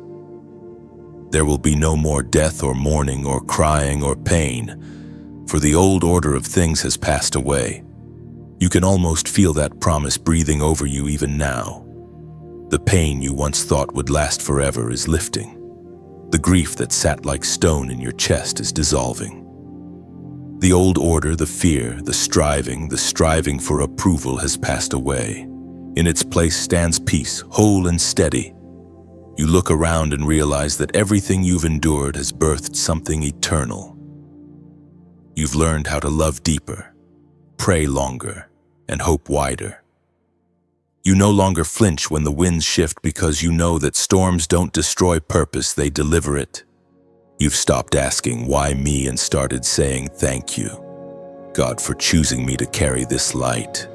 There will be no more death or mourning or crying or pain, for the old order of things has passed away. You can almost feel that promise breathing over you even now. The pain you once thought would last forever is lifting. The grief that sat like stone in your chest is dissolving. The old order, the fear, the striving for approval has passed away. In its place stands peace, whole and steady. You look around and realize that everything you've endured has birthed something eternal. You've learned how to love deeper, pray longer, and hope wider. You no longer flinch when the winds shift because you know that storms don't destroy purpose, they deliver it. You've stopped asking, why me, and started saying, thank you, God, for choosing me to carry this light.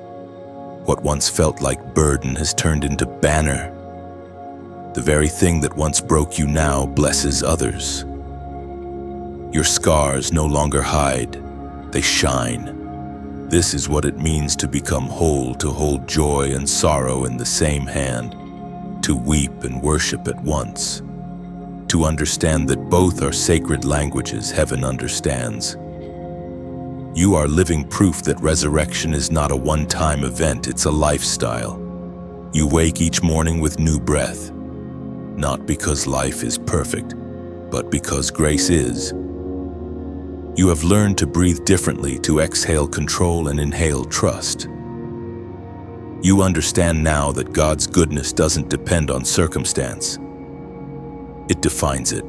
What once felt like burden has turned into banner. The very thing that once broke you now blesses others. Your scars no longer hide, they shine. This is what it means to become whole, to hold joy and sorrow in the same hand, to weep and worship at once, to understand that both are sacred languages heaven understands. You are living proof that resurrection is not a one-time event, it's a lifestyle. You wake each morning with new breath, not because life is perfect, but because grace is. You have learned to breathe differently, to exhale control and inhale trust. You understand now that God's goodness doesn't depend on circumstance. It defines it.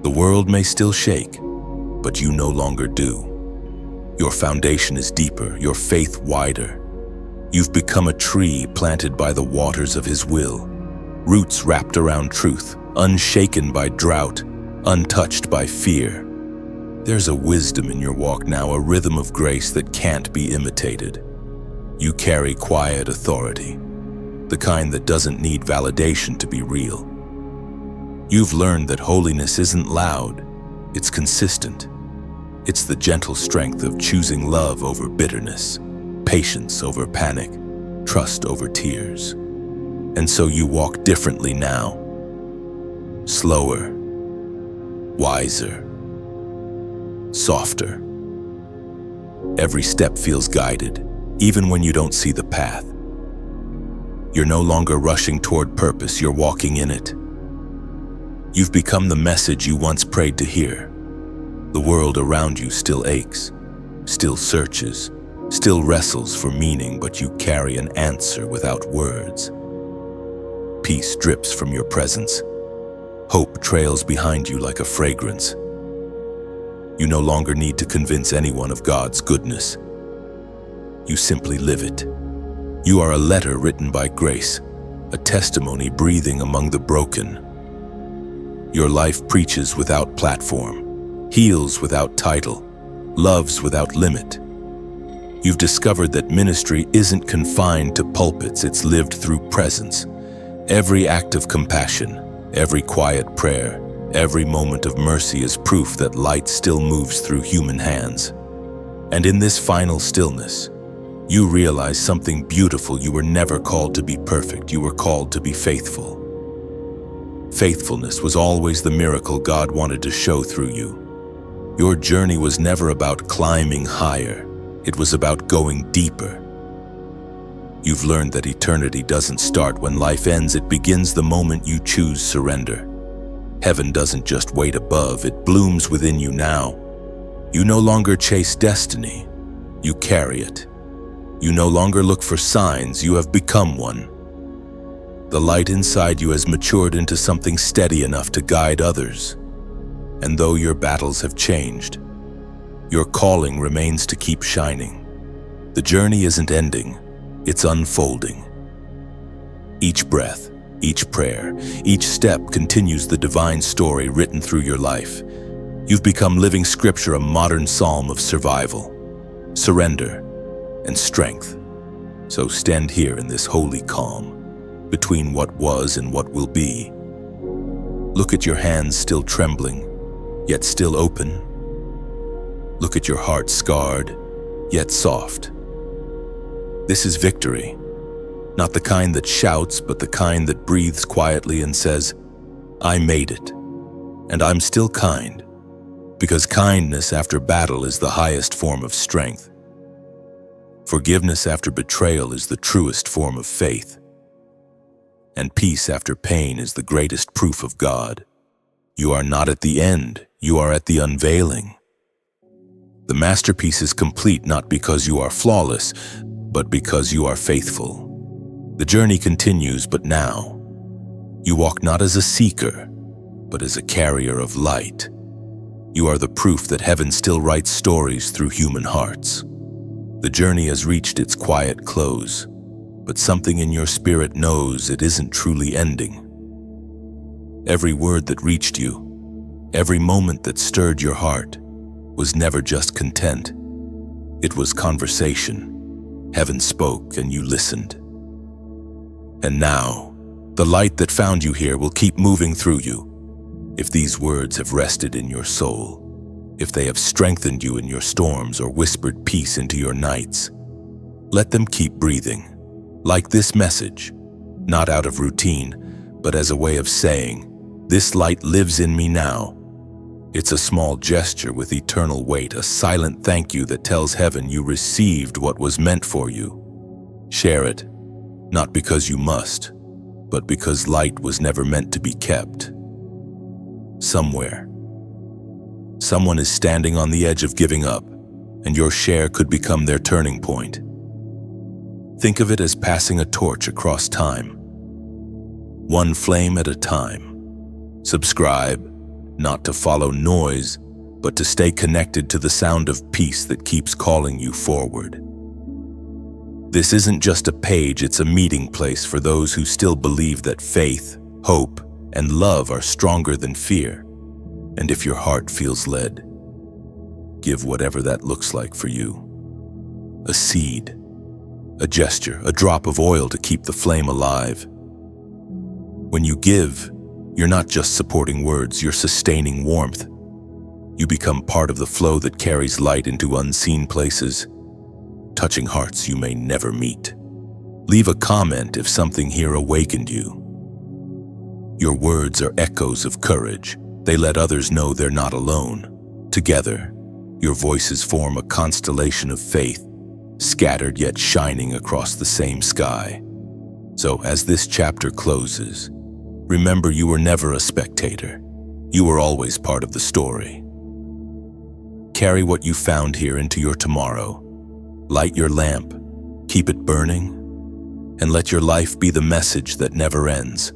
The world may still shake, but you no longer do. Your foundation is deeper, your faith wider. You've become a tree planted by the waters of His will, roots wrapped around truth, unshaken by drought, untouched by fear. There's a wisdom in your walk now, a rhythm of grace that can't be imitated. You carry quiet authority, the kind that doesn't need validation to be real. You've learned that holiness isn't loud, it's consistent. It's the gentle strength of choosing love over bitterness, patience over panic, trust over tears. And so you walk differently now, slower, wiser, softer. Every step feels guided, even when you don't see the path. You're no longer rushing toward purpose, you're walking in it. You've become the message you once prayed to hear. The world around you still aches, still searches, still wrestles for meaning, but you carry an answer without words. Peace drips from your presence. Hope trails behind you like a fragrance. You no longer need to convince anyone of God's goodness. You simply live it. You are a letter written by grace, a testimony breathing among the broken. Your life preaches without platform, heals without title, loves without limit. You've discovered that ministry isn't confined to pulpits, it's lived through presence. Every act of compassion, every quiet prayer, every moment of mercy is proof that light still moves through human hands. And in this final stillness, you realize something beautiful. You were never called to be perfect, you were called to be faithful. Faithfulness was always the miracle God wanted to show through you. Your journey was never about climbing higher, it was about going deeper. You've learned that eternity doesn't start when life ends, it begins the moment you choose surrender. Heaven doesn't just wait above, it blooms within you now. You no longer chase destiny, you carry it. You no longer look for signs, you have become one. The light inside you has matured into something steady enough to guide others. And though your battles have changed, your calling remains to keep shining. The journey isn't ending, it's unfolding. Each breath, each prayer, each step continues the divine story written through your life. You've become living scripture, a modern psalm of survival, surrender, and strength. So stand here in this holy calm, between what was and what will be. Look at your hands still trembling, yet still open. Look at your heart scarred, yet soft. This is victory. Not the kind that shouts, but the kind that breathes quietly and says, I made it, and I'm still kind, because kindness after battle is the highest form of strength. Forgiveness after betrayal is the truest form of faith, and peace after pain is the greatest proof of God. You are not at the end, you are at the unveiling. The masterpiece is complete not because you are flawless, but because you are faithful. The journey continues, but now, you walk not as a seeker, but as a carrier of light. You are the proof that heaven still writes stories through human hearts. The journey has reached its quiet close, but something in your spirit knows it isn't truly ending. Every word that reached you, every moment that stirred your heart, was never just content. It was conversation. Heaven spoke and you listened. And now, the light that found you here will keep moving through you. If these words have rested in your soul, if they have strengthened you in your storms or whispered peace into your nights, let them keep breathing. Like this message, not out of routine, but as a way of saying, "This light lives in me now." It's a small gesture with eternal weight, a silent thank you that tells heaven you received what was meant for you. Share it, not because you must, but because light was never meant to be kept. Somewhere, someone is standing on the edge of giving up, and your share could become their turning point. Think of it as passing a torch across time, one flame at a time. Subscribe, not to follow noise, but to stay connected to the sound of peace that keeps calling you forward. This isn't just a page, it's a meeting place for those who still believe that faith, hope, and love are stronger than fear. And if your heart feels led, give whatever that looks like for you. A seed, a gesture, a drop of oil to keep the flame alive. When you give, you're not just supporting words, you're sustaining warmth. You become part of the flow that carries light into unseen places, touching hearts you may never meet. Leave a comment if something here awakened you. Your words are echoes of courage. They let others know they're not alone. Together, your voices form a constellation of faith, scattered yet shining across the same sky. So as this chapter closes, remember you were never a spectator. You were always part of the story. Carry what you found here into your tomorrow. Light your lamp, keep it burning, and let your life be the message that never ends.